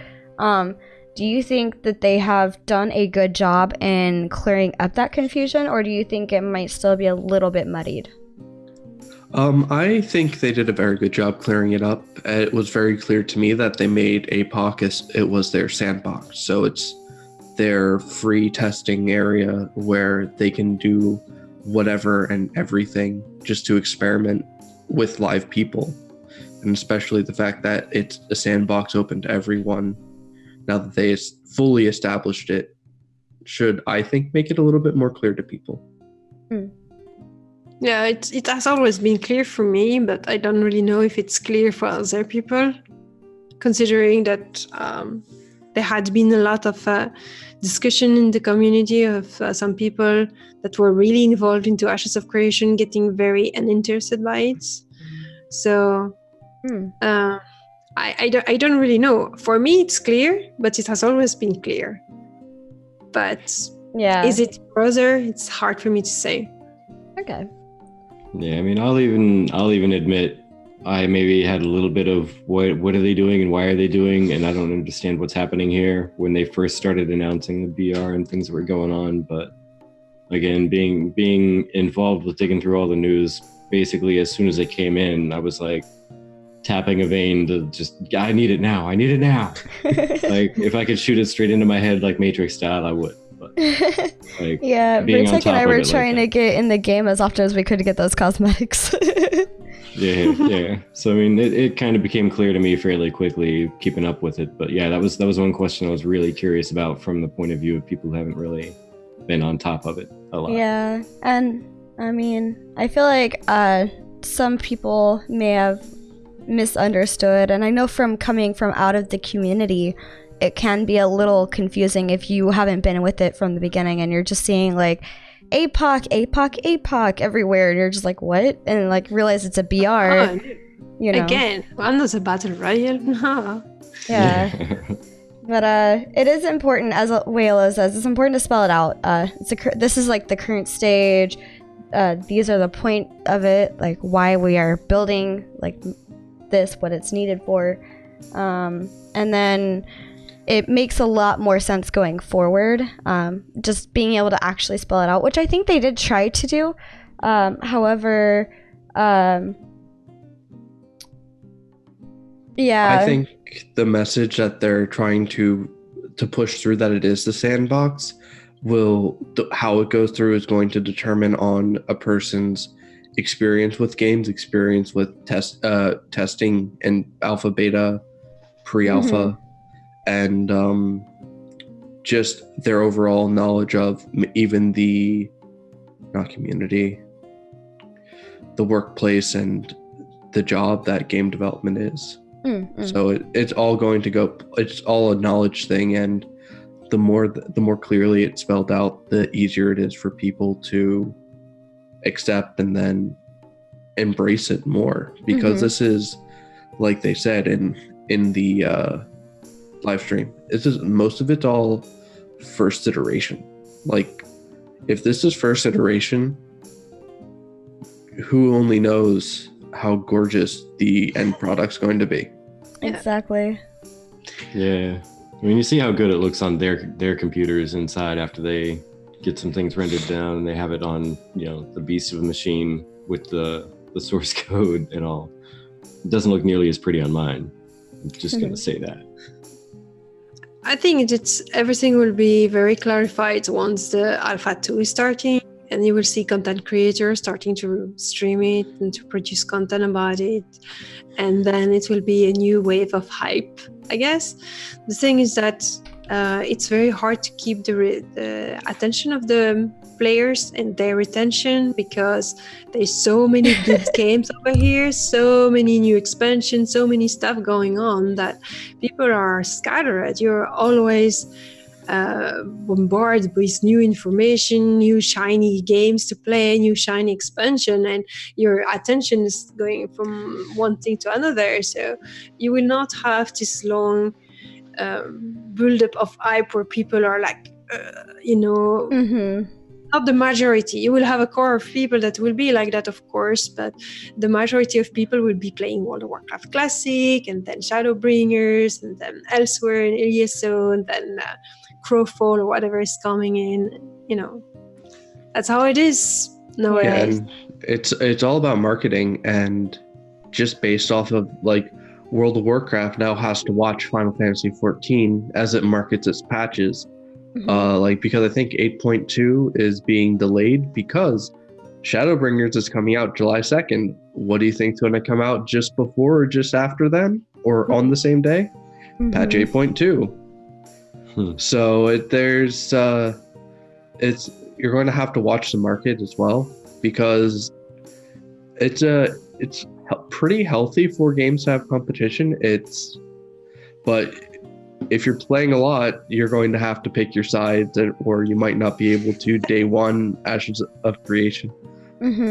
Do you think that they have done a good job in clearing up that confusion, or do you think it might still be a little bit muddied?
I think they did a very good job clearing it up. It was very clear to me that they made APOC as it was their sandbox. So it's their free testing area where they can do whatever and everything just to experiment with live people. And especially the fact that it's a sandbox open to everyone, now that they fully established it, should, I think, make it a little bit more clear to people.
Yeah, it has always been clear for me, but I don't really know if it's clear for other people, considering that there had been a lot of discussion in the community of some people that were really involved into Ashes of Creation getting very uninterested by it. So I don't really know. For me, it's clear, but it has always been clear. But
Yeah.
is it further? It's hard for me to say.
Okay.
Yeah, I mean, I'll even admit I maybe had a little bit of what are they doing and why are they doing, and I don't understand what's happening here when they first started announcing the BR and things that were going on. But again, being involved with digging through all the news, basically as soon as it came in, I was like tapping a vein to just, I need it now. Like if I could shoot it straight into my head like Matrix style, I would. But like,
Yeah,
being on
Virtek and
top
I
of
were
it like
trying to
that.
get in the game as often as we could to get those cosmetics.
Yeah. So I mean, it kind of became clear to me fairly quickly, keeping up with it. But yeah, that was one question I was really curious about from the point of view of people who haven't really been on top of it a lot.
Yeah, and I mean, I feel like some people may have misunderstood, and I know from coming from out of the community, it can be a little confusing if you haven't been with it from the beginning and you're just seeing like APOC everywhere, and you're just like, what? And like realize it's a BR, you know.
Again, another battle royale. No.
Yeah. But it is important, as Wayla says, it's important to spell it out. This is like the current stage. These are the point of it, like why we are building like this, what it's needed for. And then it makes a lot more sense going forward. Just being able to actually spell it out, which I think they did try to do. However, yeah.
I think the message that they're trying to push through, that it is the sandbox, how it goes through is going to determine on a person's experience with games, experience with testing and alpha, beta, pre-alpha, and just their overall knowledge of even the not community, the workplace and the job that game development is. So it's all going to go, it's all a knowledge thing, and the more clearly it's spelled out, the easier it is for people to accept and then embrace it more, because this is, like they said in the live stream, this is, most of it's all first iteration. Like, if this is first iteration, who only knows how gorgeous the end product's going to be.
Exactly.
Yeah. I mean, you see how good it looks on their computers inside after they get some things rendered down and they have it on, you know, the beast of a machine with the source code and all. It doesn't look nearly as pretty on mine. I'm just going to say that.
I think everything will be very clarified once the Alpha 2 is starting, and you will see content creators starting to stream it and to produce content about it. And then it will be a new wave of hype, I guess. The thing is that it's very hard to keep the attention of the players and their retention, because there's so many good games over here, so many new expansions, so many stuff going on that people are scattered. You're always bombarded with new information, new shiny games to play, new shiny expansion, and your attention is going from one thing to another. So you will not have this long build-up of hype where people are like, not the majority. You will have a core of people that will be like that, of course, but the majority of people will be playing World of Warcraft Classic, and then Shadowbringers, and then Elsewhere in ESO, and then Crowfall or whatever is coming in. You know, that's how it is nowadays.
Yeah, and it's all about marketing, and just based off of, like, World of Warcraft now has to watch Final Fantasy XIV as it markets its patches. Because I think 8.2 is being delayed because Shadowbringers is coming out July 2nd. What do you think's going to come out just before or just after then, or on the same day? Patch 8.2. So you're going to have to watch the market as well, because it's pretty healthy for games to have competition. But if you're playing a lot, you're going to have to pick your sides, or you might not be able to day one Ashes of Creation,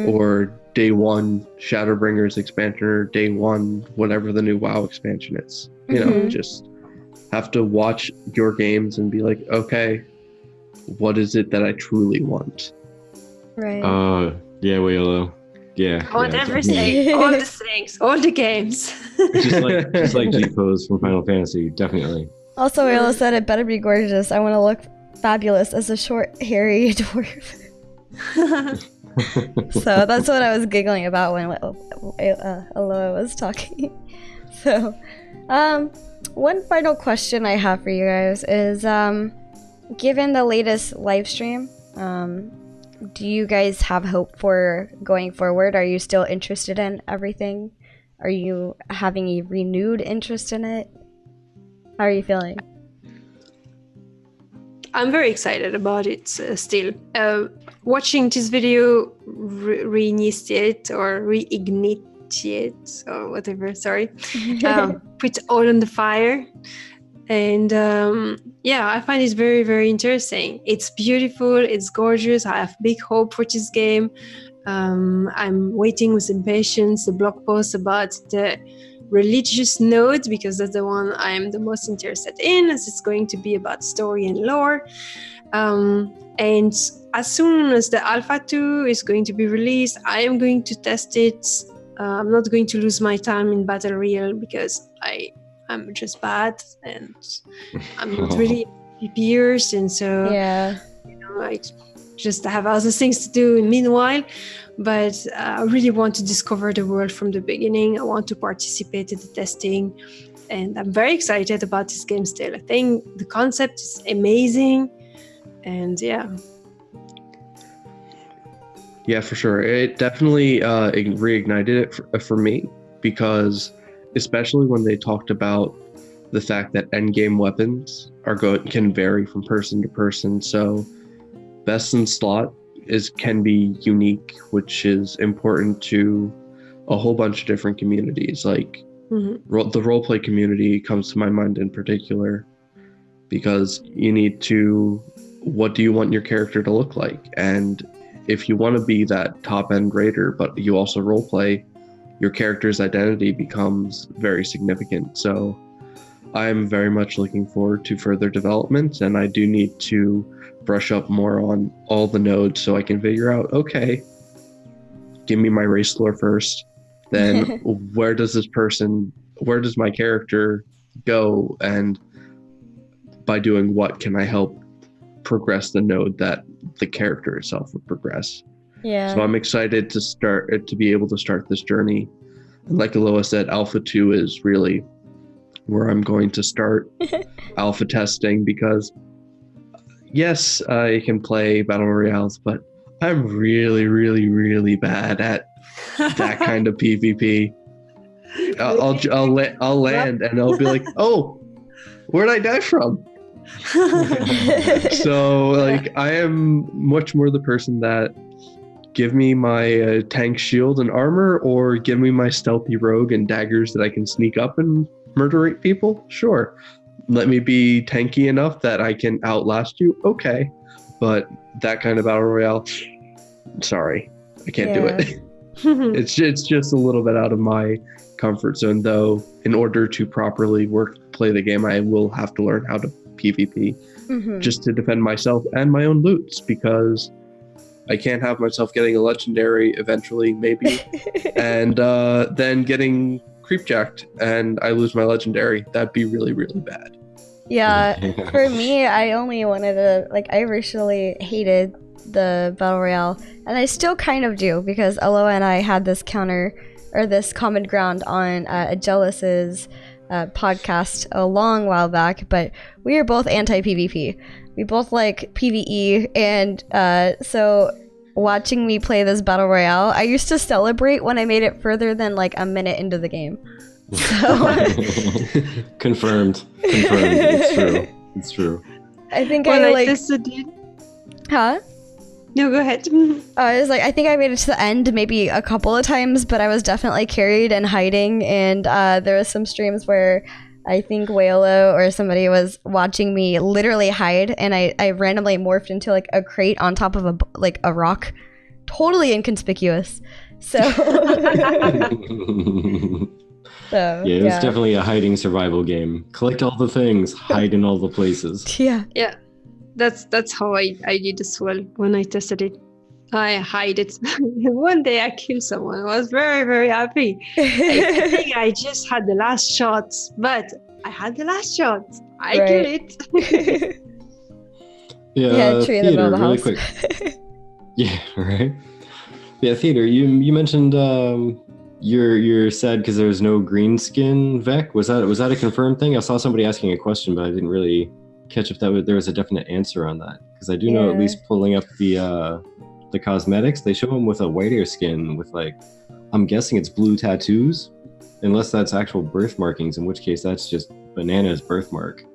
or day one Shadowbringers expansion, or day one whatever the new WoW expansion is. You know, just have to watch your games and be like, okay, what is it that I truly want?
Right.
Yeah, Willow. Yeah.
I want everything, all the things, all the games.
just like G-Pose from Final Fantasy, definitely.
Also, Willow said it better be gorgeous. I want to look fabulous as a short, hairy dwarf. So that's what I was giggling about when Elloa was talking. So, one final question I have for you guys is, given the latest live stream, do you guys have hope for going forward? Are you still interested in everything? Are you having a renewed interest in it? How are you feeling?
I'm very excited about it still. Watching this video reinitiate or reignite or whatever, put oil on the fire. And I find it very, very interesting. It's beautiful, it's gorgeous. I have big hope for this game. I'm waiting with impatience the blog post about the religious node, because that's the one I'm the most interested in, as it's going to be about story and lore. And as soon as the Alpha 2 is going to be released, I am going to test it. I'm not going to lose my time in Battle Royale, because I'm just bad and I'm not really PPers, and so I just have other things to do meanwhile. But I really want to discover the world from the beginning. I want to participate in the testing, and I'm very excited about this game still. I think the concept is amazing, and yeah, for sure. It definitely reignited it for me, because especially when they talked about the fact that endgame weapons can vary from person to person. So best in slot,
can be unique, which is important to a whole bunch of different communities. Like the roleplay community comes to my mind in particular, because you need to, what do you want your character to look like? And if you want to be that top end raider, but you also roleplay, your character's identity becomes very significant. So I'm very much looking forward to further development, and I do need to brush up more on all the nodes so I can figure out, okay, give me my race lore first, then where does my character go, and by doing what can I help progress the node that the character itself would progress.
Yeah.
So I'm excited to be able to start this journey. And like Elloa said, Alpha 2 is really where I'm going to start alpha testing, because yes, I can play battle royales, but I'm really, really, really bad at that kind of PvP. I'll land and I'll be like, oh, where'd I die from? So like, I am much more the person that give me my tank shield and armor, or give me my stealthy rogue and daggers that I can sneak up and murderate people. Sure, let me be tanky enough that I can outlast you. Okay, but that kind of battle royale, sorry, I can't do it. It's just a little bit out of my comfort zone, though. In order to properly play the game, I will have to learn how to PvP just to defend myself and my own loots, because I can't have myself getting a legendary eventually, maybe, and then getting creepjacked and I lose my legendary. That'd be really, really bad.
Yeah, for me, I only wanted to, like, I originally hated the battle royale, and I still kind of do, because Elloa and I had this this common ground on Agelus's podcast a long while back, but we are both anti-PvP. We both like PvE, and so watching me play this battle royale, I used to celebrate when I made it further than like a minute into the game. So
Confirmed. It's true.
I think
when
I like
tested it.
Huh?
No, go ahead.
I was like, I think I made it to the end maybe a couple of times, but I was definitely carried and hiding, and there was some streams where I think Waylo or somebody was watching me literally hide, and I randomly morphed into like a crate on top of a rock, totally inconspicuous. So
yeah, it was definitely a hiding survival game. Collect all the things, hide in all the places.
Yeah.
That's how I did as well when I tested it. I hide it. One day I killed someone. I was very, very happy. I think I just had the last shot, but I had the last shot. I killed it.
Yeah,
tree in the middle of the
really
house.
quick. Yeah, right. Yeah, Theater. You mentioned you're sad because there was no green skin Vec. Was that a confirmed thing? I saw somebody asking a question, but I didn't really catch if there was a definite answer on that, because I do know, at least pulling up the cosmetics, they show them with a whiter skin with, like, I'm guessing it's blue tattoos, unless that's actual birth markings, in which case that's just Banana's birthmark.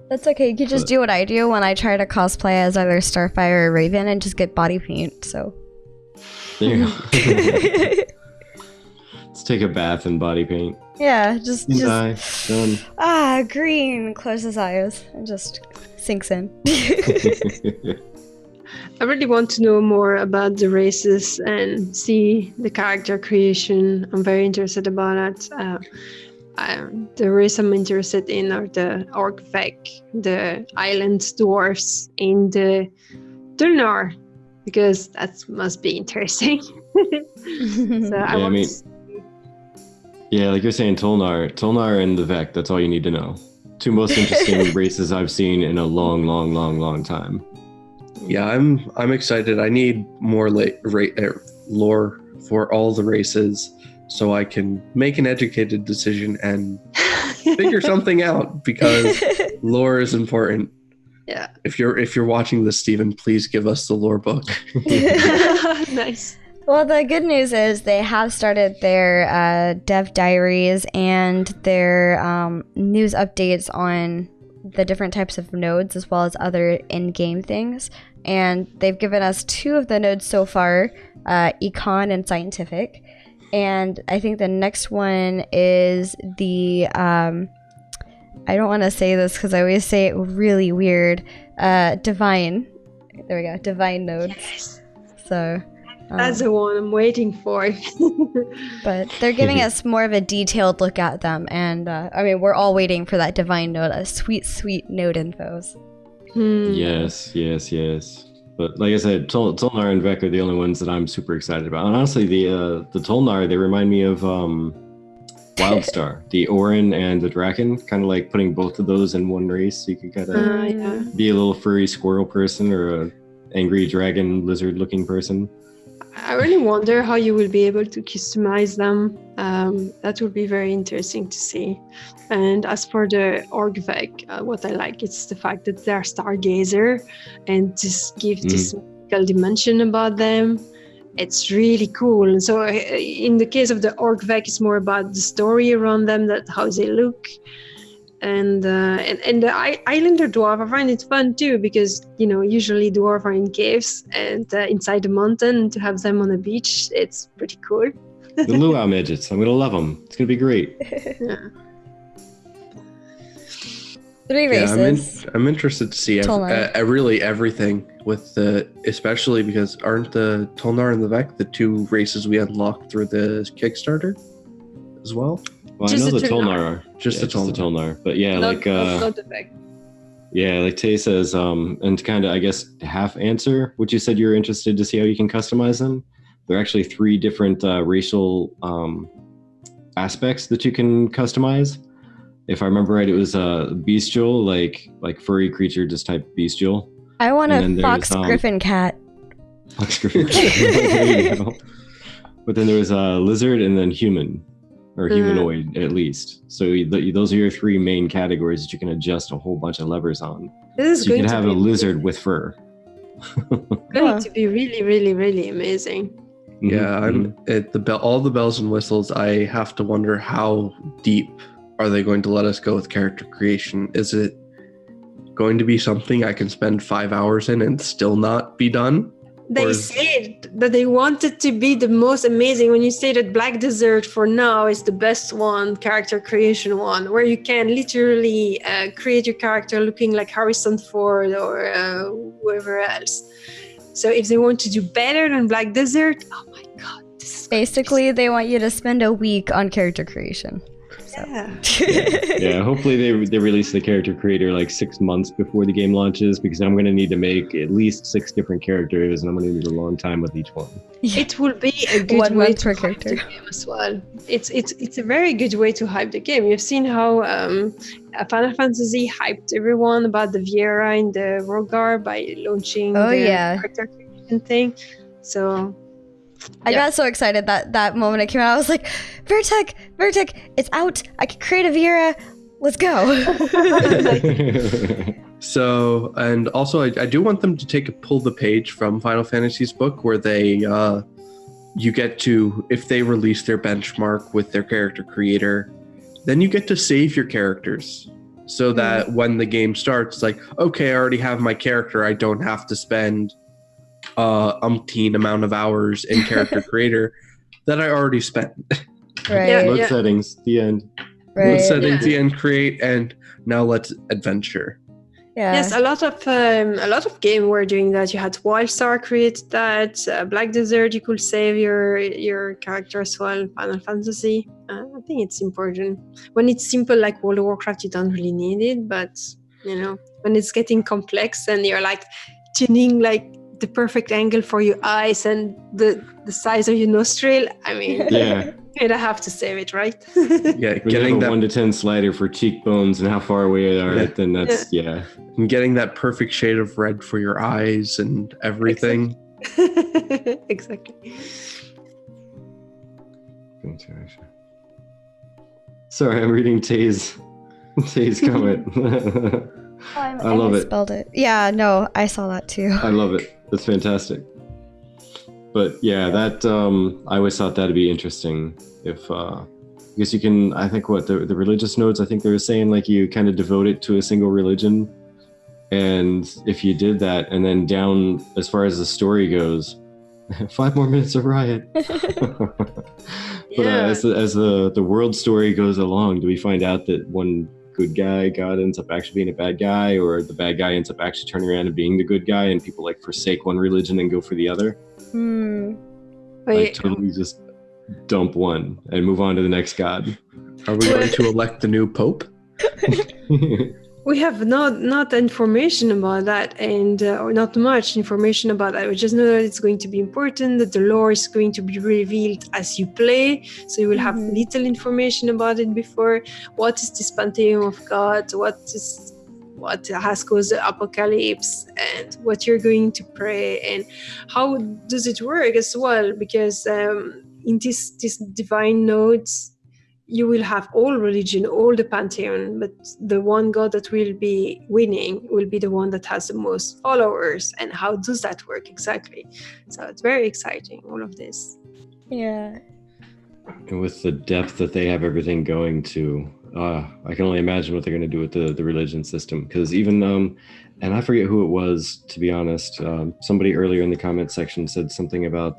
That's okay. You could just do what I do when I try to cosplay as either Starfire or Raven and just get body paint. So
there you go. Let's take a bath in body paint.
Yeah, just
done.
Green. Close his eyes and just sinks in.
I really want to know more about the races and see the character creation. I'm very interested about that. The race I'm interested in are the Orc-Vec, the Island Dwarfs, and the Tulnar, because that must be interesting.
Yeah, like you're saying, Tulnar and the Vec, that's all you need to know. Two most interesting races I've seen in a long time.
Yeah, I'm excited. I need more lore for all the races so I can make an educated decision and figure something out, because lore is important.
Yeah.
If you're watching this, Steven, please give us the lore book.
Nice.
Well, the good news is they have started their dev diaries and their news updates on the different types of nodes as well as other in-game things. And they've given us 2 of the nodes so far, Econ and Scientific. And I think the next one is the, I don't want to say this because I always say it really weird, Divine. There we go, Divine nodes.
Yes.
So
That's the one I'm waiting for.
but they're giving us more of a detailed look at them, and I mean, we're all waiting for that Divine node, sweet node infos.
Yes. But like I said, Tolnar and Vec are the only ones that I'm super excited about. And honestly, the Tolnar, they remind me of Wildstar, the Orin and the Draken, kind of like putting both of those in one race. So you could kind of be a little furry squirrel person or a angry dragon lizard looking person.
I really wonder how you will be able to customize them. That would be very interesting to see. And as for the Orgvec, what I like is the fact that they're stargazer and just give this mystical dimension about them. It's really cool. And so in the case of the Orgvec, it's more about the story around them, that how they look. And the Islander dwarf, I find it fun too, because usually dwarf are in caves and inside the mountain. To have them on the beach, it's pretty cool.
The luau midgets, I'm gonna love them. It's gonna be great.
Yeah.
3 races.
I'm interested to see really everything with the, especially because aren't the Tolnar and the Vec the 2 races we unlocked through the Kickstarter as well?
Well, I know the Tolnar are.
Just the Tolnar.
But yeah,
not the Vec.
Yeah, like Tay says, and to kind of, I guess, half answer what you said, you're interested to see how you can customize them. There are actually 3 different racial aspects that you can customize. If I remember right, it was bestial, like furry creature, just type bestial.
I want a fox griffin cat.
Fox griffin cat. There you go. But then there was lizard and then human. Or humanoid, at least. So those are your 3 main categories that you can adjust a whole bunch of levers on.
This is
so you can have a lizard with fur.
Going to be really, really, really amazing.
Yeah, all the bells and whistles. I have to wonder how deep are they going to let us go with character creation? Is it going to be something I can spend 5 hours in and still not be done?
They said that they wanted to be the most amazing. When you say that Black Desert for now is the best one, character creation one, where you can literally create your character looking like Harrison Ford or whoever else. So if they want to do better than Black Desert, oh my god.
Basically, they want you to spend a week on character creation.
Yeah, hopefully they release the character creator like 6 months before the game launches, because I'm going to need to make at least 6 different characters, and I'm going to need a long time with each one.
It will be a good way to hype the game as well. It's a very good way to hype the game. You've seen how Final Fantasy hyped everyone about the Viera and the Rogar by launching the character creation thing. So
I got so excited that moment it came out. I was like, Virtek, it's out. I can create a Viera. Let's go.
So, and also I do want them to pull the page from Final Fantasy's book where they, you get to, if they release their benchmark with their character creator, then you get to save your characters. So that when the game starts, like, okay, I already have my character. I don't have to spend umpteen amount of hours in character creator that I already spent.
Right.
Load settings, the end.
Right.
Load settings, the end, create, and now let's adventure.
Yeah.
Yes, a lot of games were doing that. You had Wildstar create that. Black Desert, you could save your character as well. Final Fantasy, I think it's important. When it's simple like World of Warcraft, you don't really need it. But when it's getting complex and you're like tuning like the perfect angle for your eyes and the size of your nostril, I mean, you'd have to save it, right?
Yeah, getting that 1 to 10 slider for cheekbones and how far away they are, then that's
and getting that perfect shade of red for your eyes and everything.
Exactly.
Sorry, I'm reading Tay's comment. I love it.
Spelled it. Yeah, no, I saw that too.
I love it. That's fantastic. But yeah, that I always thought that'd be interesting if Because you can, I think the religious nodes, I think they were saying like you kind of devote it to a single religion. And if you did that, and then down as far as the story goes, 5 more minutes of riot. But as the world story goes along, do we find out that one good guy God ends up actually being a bad guy, or the bad guy ends up actually turning around and being the good guy, and people like forsake one religion and go for the other? Like totally just dump one and move on to the next god.
Are we going to elect the new pope?
We have not information about that, and or not much information about that. We just know that it's going to be important, that the lore is going to be revealed as you play, so you will have little information about it before. What is this pantheon of gods? What has caused the apocalypse, and what you're going to pray, and how does it work as well? Because in this divine nodes, you will have all religion, all the pantheon, but the one god that will be winning will be the one that has the most followers. And how does that work exactly? So it's very exciting, all of this.
Yeah.
And with the depth that they have everything going to, I can only imagine what they're going to do with the religion system. Because even, and I forget who it was, to be honest, somebody earlier in the comment section said something about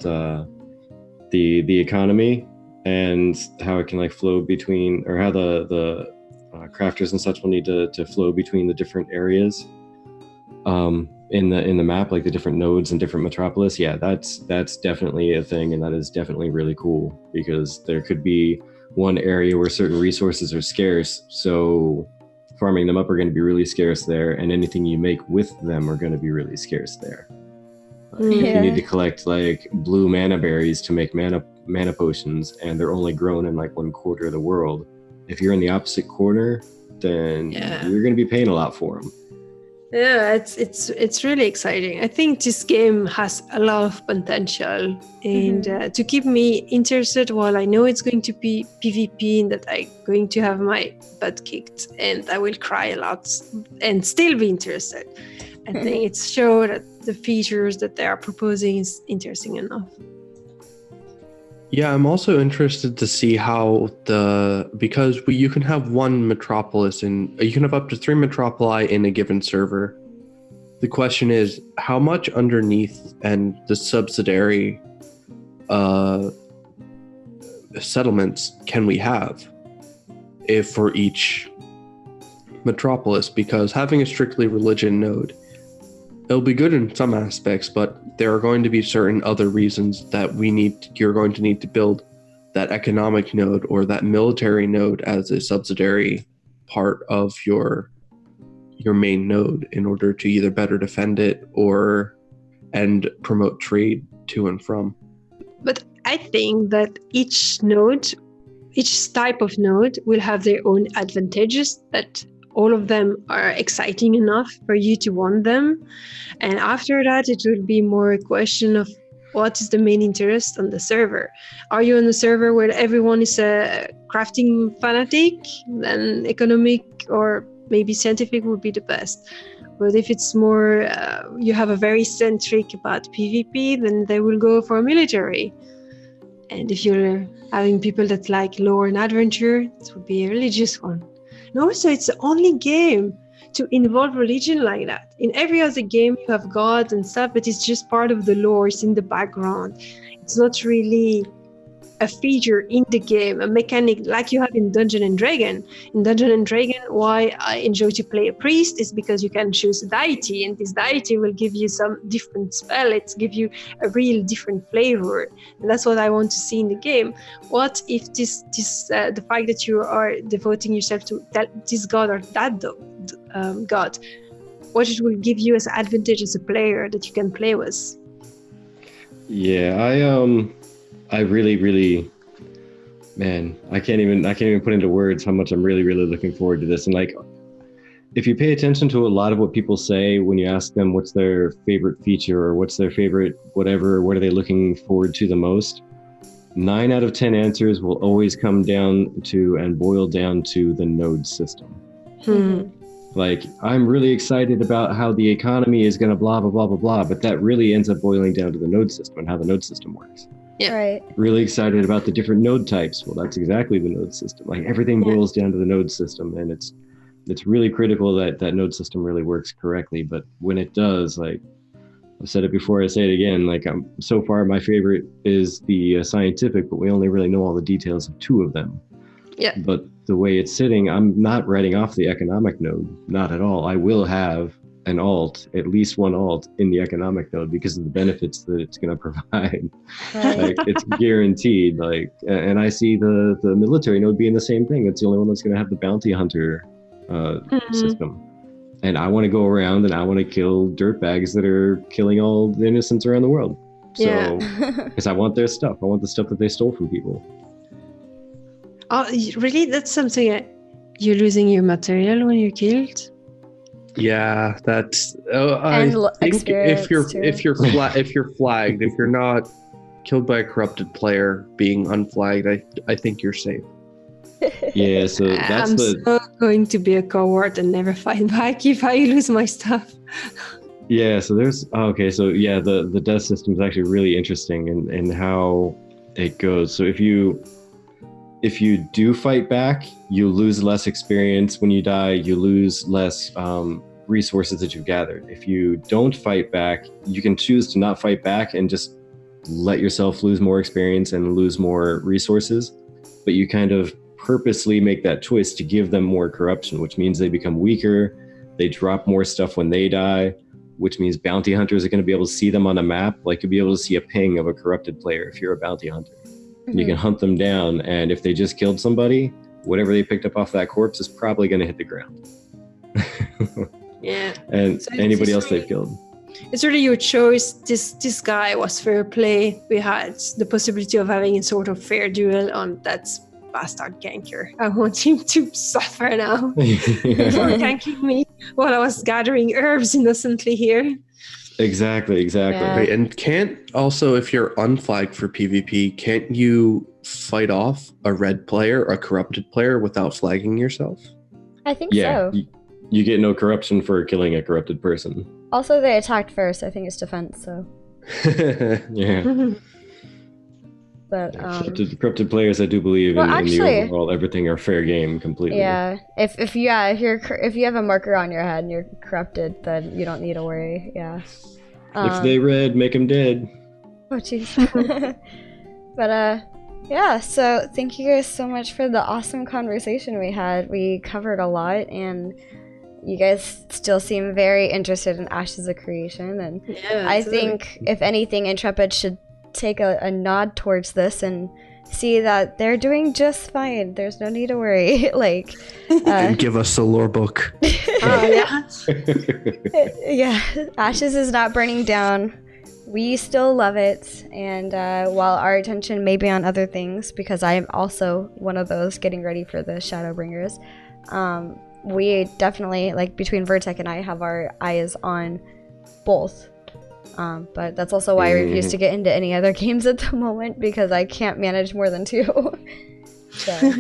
the economy, and how it can like flow between, or how the crafters and such will need to flow between the different areas in the map, like the different nodes and different metropolis. Yeah, that's definitely a thing, and that is definitely really cool, because there could be one area where certain resources are scarce, so farming them up are going to be really scarce there, and anything you make with them are going to be really scarce there. You need to collect like blue mana berries to make mana potions, and they're only grown in like 1/4 of the world. If you're in the opposite corner, then you're going to be paying a lot for them.
Yeah, it's really exciting. I think this game has a lot of potential, and to keep me interested, while I know it's going to be PvP and that I'm going to have my butt kicked and I will cry a lot and still be interested. I think it's shown that the features that they are proposing is interesting enough.
Yeah, I'm also interested to see how because you can have one metropolis and you can have up to 3 metropoli in a given server. The question is, how much underneath and the subsidiary settlements can we have for each metropolis? Because having a strictly religion node, it'll be good in some aspects, but there are going to be certain other reasons that you're going to need to build that economic node or that military node as a subsidiary part of your main node in order to either better defend it and promote trade to and from.
But I think that each type of node will have their own advantages, that all of them are exciting enough for you to want them. And after that, it will be more a question of what is the main interest on the server. Are you on a server where everyone is a crafting fanatic? Then economic or maybe scientific would be the best. But if it's more, you have a very centric about PvP, then they will go for military. And if you're having people that like lore and adventure, it would be a religious one. And also, it's the only game to involve religion like that. In every other game, you have gods and stuff, but it's just part of the lore. It's in the background. It's not really a feature in the game, a mechanic like you have in Dungeon and Dragon. In Dungeon and Dragon, why I enjoy to play a priest is because you can choose a deity, and this deity will give you some different spell. It's give you a real different flavor, and that's what I want to see in the game. What if the fact that you are devoting yourself to this god or that god, what it will give you as an advantage as a player that you can play with?
Yeah, I really, man, I can't even put into words how much I'm really looking forward to this. And like, if you pay attention to a lot of what people say when you ask them what's their favorite feature or what's their favorite whatever, what are they looking forward to the most, 9 out of 10 answers will always come down to and boil down to the node system. Like, I'm really excited about how the economy is going to blah, blah, blah, blah, blah, but that really ends up boiling down to the node system and how the node system works.
Yeah.
Right.
Really excited about the different node types. Well, that's exactly the node system. Like everything boils down to the node system, and it's really critical that that node system really works correctly. But when it does, like I've said it before, I say it again. Like so far, my favorite is the scientific, but we only really know all the details of 2 of them.
Yeah.
But the way it's sitting, I'm not writing off the economic node, not at all. I will have an alt, at least one alt in the economic node because of the benefits that it's going to provide.
Right.
Like it's guaranteed. Like, and I see the military node being the same thing. It's the only one that's going to have the bounty hunter system. And I want to go around and I want to kill dirtbags that are killing all the innocents around the world. So, because I want their stuff. I want the stuff that they stole from people.
Oh, really? That's something. You're losing your material when you're killed.
Yeah, that's.
And
I think if you're flagged, if you're not killed by a corrupted player being unflagged, I think you're safe.
Yeah, so that's
I'm so going to be a coward and never fight back if I lose my stuff.
Yeah, so there's the death system is actually really interesting in how it goes. So if you do fight back, you lose less experience. When you die, you lose less resources that you've gathered. If you don't fight back, you can choose to not fight back and just let yourself lose more experience and lose more resources. But you kind of purposely make that choice to give them more corruption, which means they become weaker. They drop more stuff when they die, which means bounty hunters are going to be able to see them on a map. Like you'll be able to see a ping of a corrupted player if you're a bounty hunter. You can hunt them down, and if they just killed somebody, whatever they picked up off that corpse is probably going to hit the ground.
Yeah.
And
So
anybody else
really,
they've killed.
It's really your choice. This guy was fair play. We had the possibility of having a sort of fair duel on that bastard ganker. I want him to suffer now for ganking me while I was gathering herbs innocently here.
Exactly.
Yeah.
Right, and can't also, if you're unflagged for PvP, can't you fight off a red player, a corrupted player, without flagging yourself?
I think
Yeah,
so.
you get no corruption for killing a corrupted person.
Also, they attacked first. I think it's defense. So,
Yeah.
but
Corrupted players, I do believe
Well,
in
actually-
the overall everything are fair game completely.
yeah, if you have a marker on your head and you're corrupted, then you don't need to worry. Yeah.
If they read, make them dead.
Oh jeez. But yeah. So thank you guys so much for the awesome conversation we had. We covered a lot, and you guys still seem very interested in Ashes of Creation, and
Yeah,
I
totally.
think if anything, Intrepid should take a nod towards this and see that they're doing just fine. There's no need to worry. Like,
And give us the lore book.
Yeah.
yeah, Ashes is not burning down. We still love it, and while our attention may be on other things, because I am also one of those getting ready for the Shadowbringers, we definitely, like, between Virtek and I, have our eyes on both. But that's also why I refuse to get into any other games at the moment, because I can't manage more than 2. So.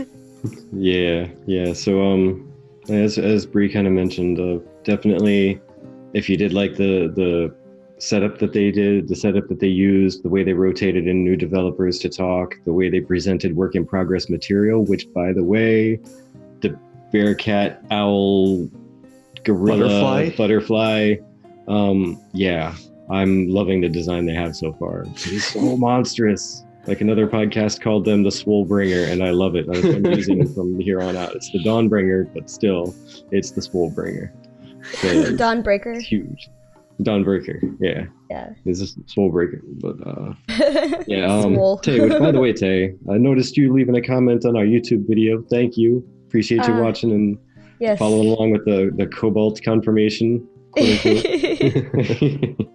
Yeah. So as Bree kind of mentioned, definitely if you did like the setup that they did, the setup that they used, the way they rotated in new developers to talk, the way they presented work in progress material, which by the way, the bear, cat, owl, gorilla, butterfly, yeah, I'm loving the design they have so far. It's so monstrous. Like another podcast called them the Swolebringer, and I love it. I'm using it from here on out. It's the Dawnbringer, but still, it's the Swolebringer. So
Dawnbreaker.
it's huge. Dawnbreaker, yeah.
Yeah.
It's a Swolebringer, but yeah.
Swole.
Tay, which by the way, Tay, I noticed you leaving a comment on our YouTube video. Thank you. Appreciate you watching and
Yes.
following along with the Cobalt confirmation. Quote unquote.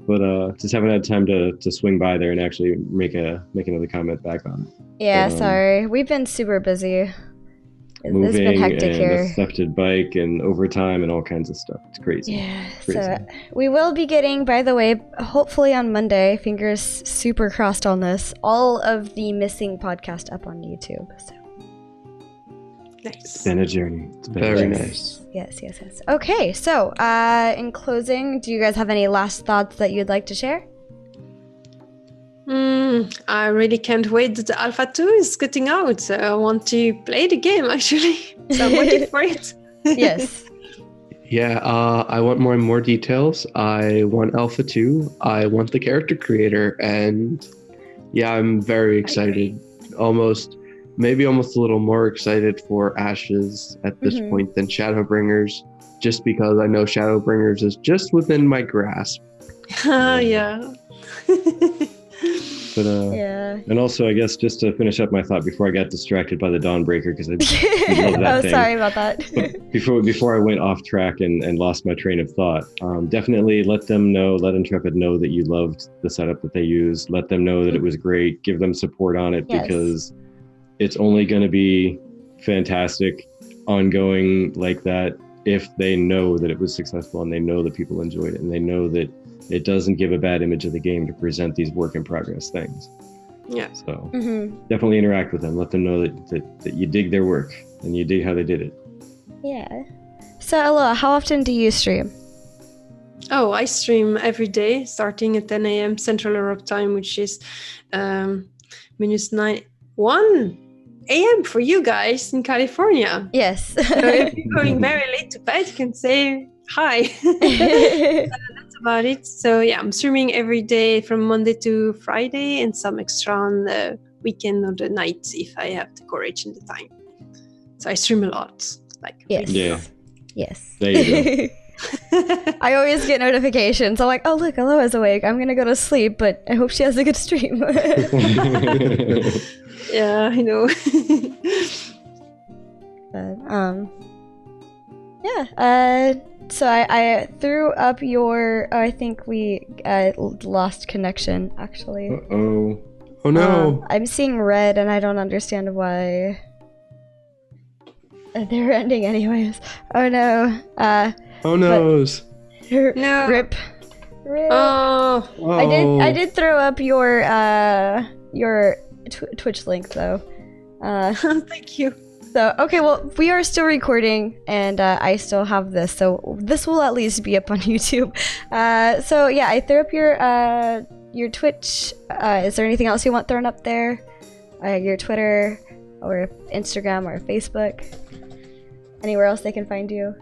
But just haven't had time to swing by there and actually make another comment back on it.
Yeah, sorry. We've been super busy. It's
Moving
been hectic
and
here.
a thefted bike and overtime and all kinds of stuff. It's crazy.
Yeah,
Crazy.
so we will be getting, by the way, hopefully on Monday, fingers super crossed on this, all of the missing podcast up on YouTube. So
It's been a journey. It's been
Very
a journey.
nice.
yes. Okay, so in closing, do you guys have any last thoughts that you'd like to share?
I really can't wait that the Alpha 2 is getting out. So I want to play the game, actually. So I'm waiting for it.
Yes.
Yeah, I want more details. I want Alpha 2. I want the character creator. And yeah, I'm very excited. Maybe almost a little more excited for Ashes at this point than Shadowbringers, just because I know Shadowbringers is just within my grasp.
Yeah.
But
Yeah.
and also, I guess just to finish up my thought before I got distracted by the Dawnbreaker, because I love that
Oh,
thing.
sorry about that.
Before I went off track and lost my train of thought, definitely let Intrepid know that you loved the setup that they used. Let them know that it was great. Give them support on it,
Yes.
because it's only going to be fantastic ongoing like that if they know that it was successful and they know that people enjoyed it and they know that it doesn't give a bad image of the game to present these work in progress things.
Yeah.
So definitely interact with them. Let them know that you dig their work and you dig how they did it.
Yeah. So, Elloa, how often do you stream?
Oh, I stream every day, starting at 10 a.m. Central Europe time, which is minus 1 a.m. for you guys in California.
Yes.
So if you're going very late to bed, you can say hi. That's about it. So yeah, I'm streaming every day from Monday to Friday, and some extra on the weekend or the night if I have the courage and the time. So I stream a lot.
Yes.
Yeah.
Yes.
There you go.
I always get notifications. I'm like, oh, look, Elloa's awake. I'm going to go to sleep, but I hope she has a good stream.
Yeah, I know.
But, yeah. So I threw up your. I think we lost connection. Actually.
Oh
no.
I'm seeing red, and I don't understand why. They're ending anyways. Oh no.
Oh noes.
No.
Rip.
Oh.
I did throw up your Twitch link though.
Thank you.
So okay, well we are still recording, and I still have this, so this will at least be up on YouTube. So yeah, I threw up your Twitch. Is there anything else you want thrown up there? Your Twitter or Instagram or Facebook? Anywhere else they can find you?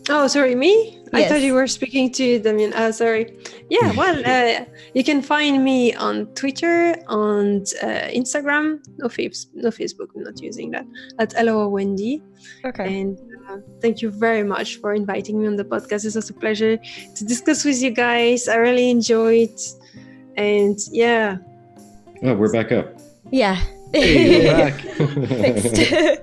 Oh, sorry, me? I
Yes.
thought you were speaking to Damien. Sorry. Yeah, well, you can find me on Twitter, on Instagram. No Facebook, I'm not using that. At Elloa Wendy.
Okay.
And thank you very much for inviting me on the podcast. It was a pleasure to discuss with you guys. I really enjoyed it. And yeah.
Oh, we're back up.
Yeah.
Hey, you're back.
Fixed.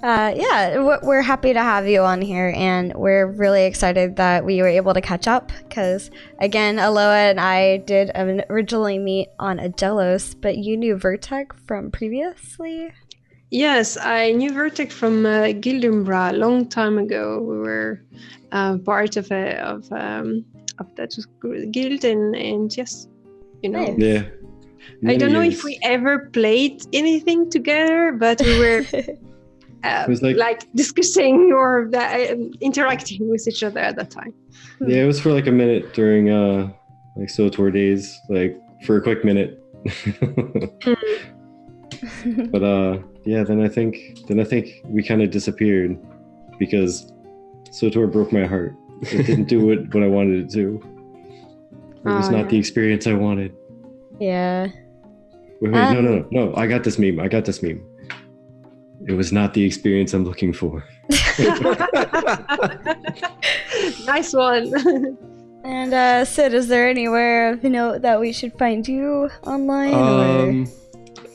Yeah, we're happy to have you on here, and we're really excited that we were able to catch up because, again, Elloa and I did originally meet on Agelos, but you knew Virtek from previously?
Yes, I knew Virtek from Gildumbra a long time ago. We were part of that guild, and yes, you know.
Nice.
Yeah.
I don't know if we ever played anything together, but we were
It was
like discussing or interacting with each other at that time.
Yeah, it was for like a minute during like SOTOR days, like for a quick minute. But yeah, then I think we kind of disappeared because SOTOR broke my heart. It didn't do what I wanted it to. It was not the experience I wanted.
Yeah.
Wait, no. I got this meme. It was not the experience I'm looking for.
Nice one.
And Sid, is there anywhere that we should find you online? Or?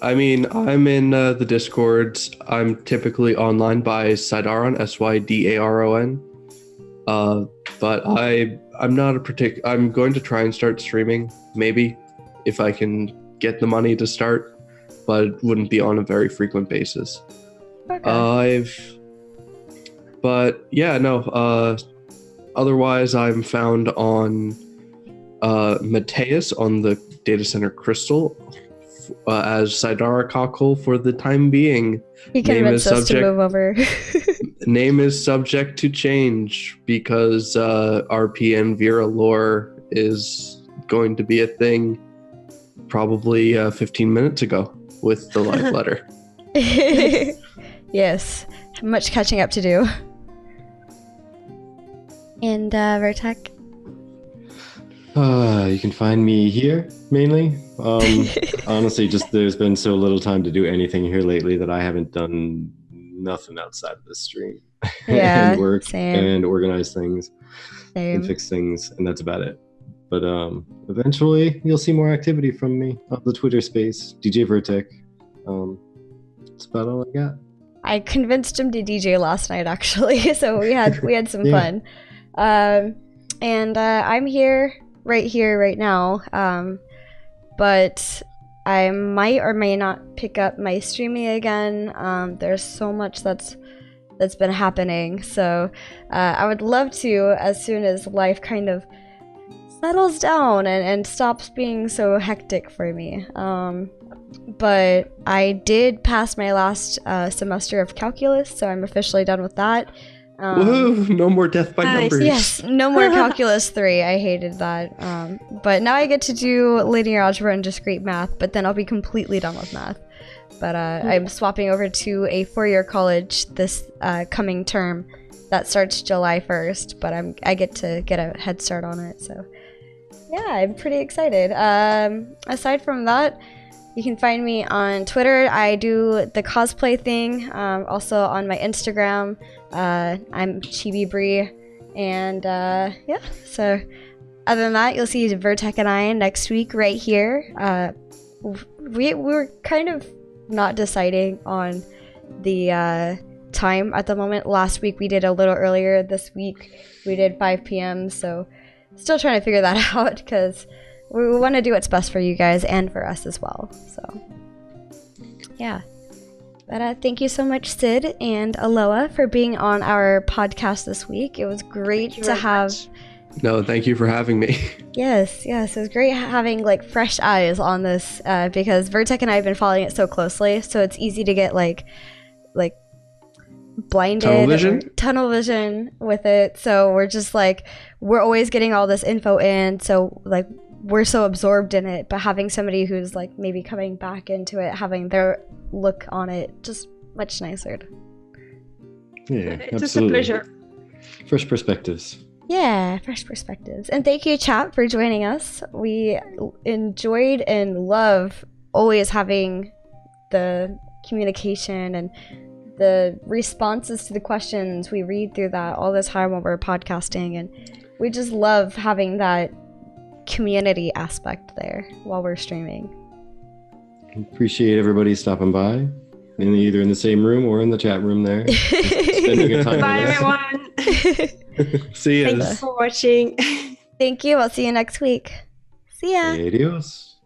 I mean, I'm in the Discords. I'm typically online by Sydaron, Sydaron. But I'm not I'm going to try and start streaming, maybe, if I can get the money to start, but it wouldn't be on a very frequent basis.
Okay.
Otherwise I'm found on Mateus on the data center Crystal as Sidara Cockle for the time being.
He convinced us to move over.
Name is subject to change because RP and Vera lore is going to be a thing. probably 15 minutes ago with the live letter.
Yes, much catching up to do. And Virtek?
You can find me here mainly. Honestly, just there's been so little time to do anything here lately that I haven't done nothing outside of the stream.
Yeah,
and work
same.
and organize things and fix things, and that's about it. But eventually you'll see more activity from me on the Twitter space, DJ Virtek. That's about all I got.
I convinced him to DJ last night, actually, so we had some fun. And I'm here right now. But I might or may not pick up my streaming again. There's so much that's been happening, so I would love to, as soon as life kind of settles down and stops being so hectic for me. But I did pass my last semester of calculus, so I'm officially done with that.
Woohoo! No more death by numbers.
Yes, no more calculus 3. I hated that. But now I get to do linear algebra and discrete math, but then I'll be completely done with math. But I'm swapping over to a 4-year college this coming term that starts July 1st, but I get to get a head start on it, so yeah, I'm pretty excited. Aside from that, you can find me on Twitter. I do the cosplay thing, also on my Instagram. I'm Chibi Bree, and yeah, so other than that, you'll see Virtek and I next week right here. We're kind of not deciding on the time at the moment. Last week we did a little earlier. This week we did 5 p.m. So still trying to figure that out because we want to do what's best for you guys and for us as well. So yeah. But thank you so much, Sid and Elloa, for being on our podcast this week. It was great to have.
No, thank you for having me.
Yes, it was great having like fresh eyes on this because Virtek and I have been following it so closely, so it's easy to get like blinded, tunnel vision with it. So we're just like, we're always getting all this info in, so like we're so absorbed in it, but having somebody who's like maybe coming back into it, having their look on it, just much nicer.
Yeah,
It's
absolutely.
just a pleasure.
Fresh perspectives.
Yeah, fresh perspectives. And thank you, chat, for joining us. We enjoyed and love always having the communication and the responses to the questions. We read through that all the time when we're podcasting, and we just love having that community aspect there while we're streaming.
Appreciate everybody stopping by, either in the same room or in the chat room there. Spending your time
Bye,
with us.
everyone.
See ya.
Thanks for watching.
Thank you. I'll see you next week. See ya.
Adios.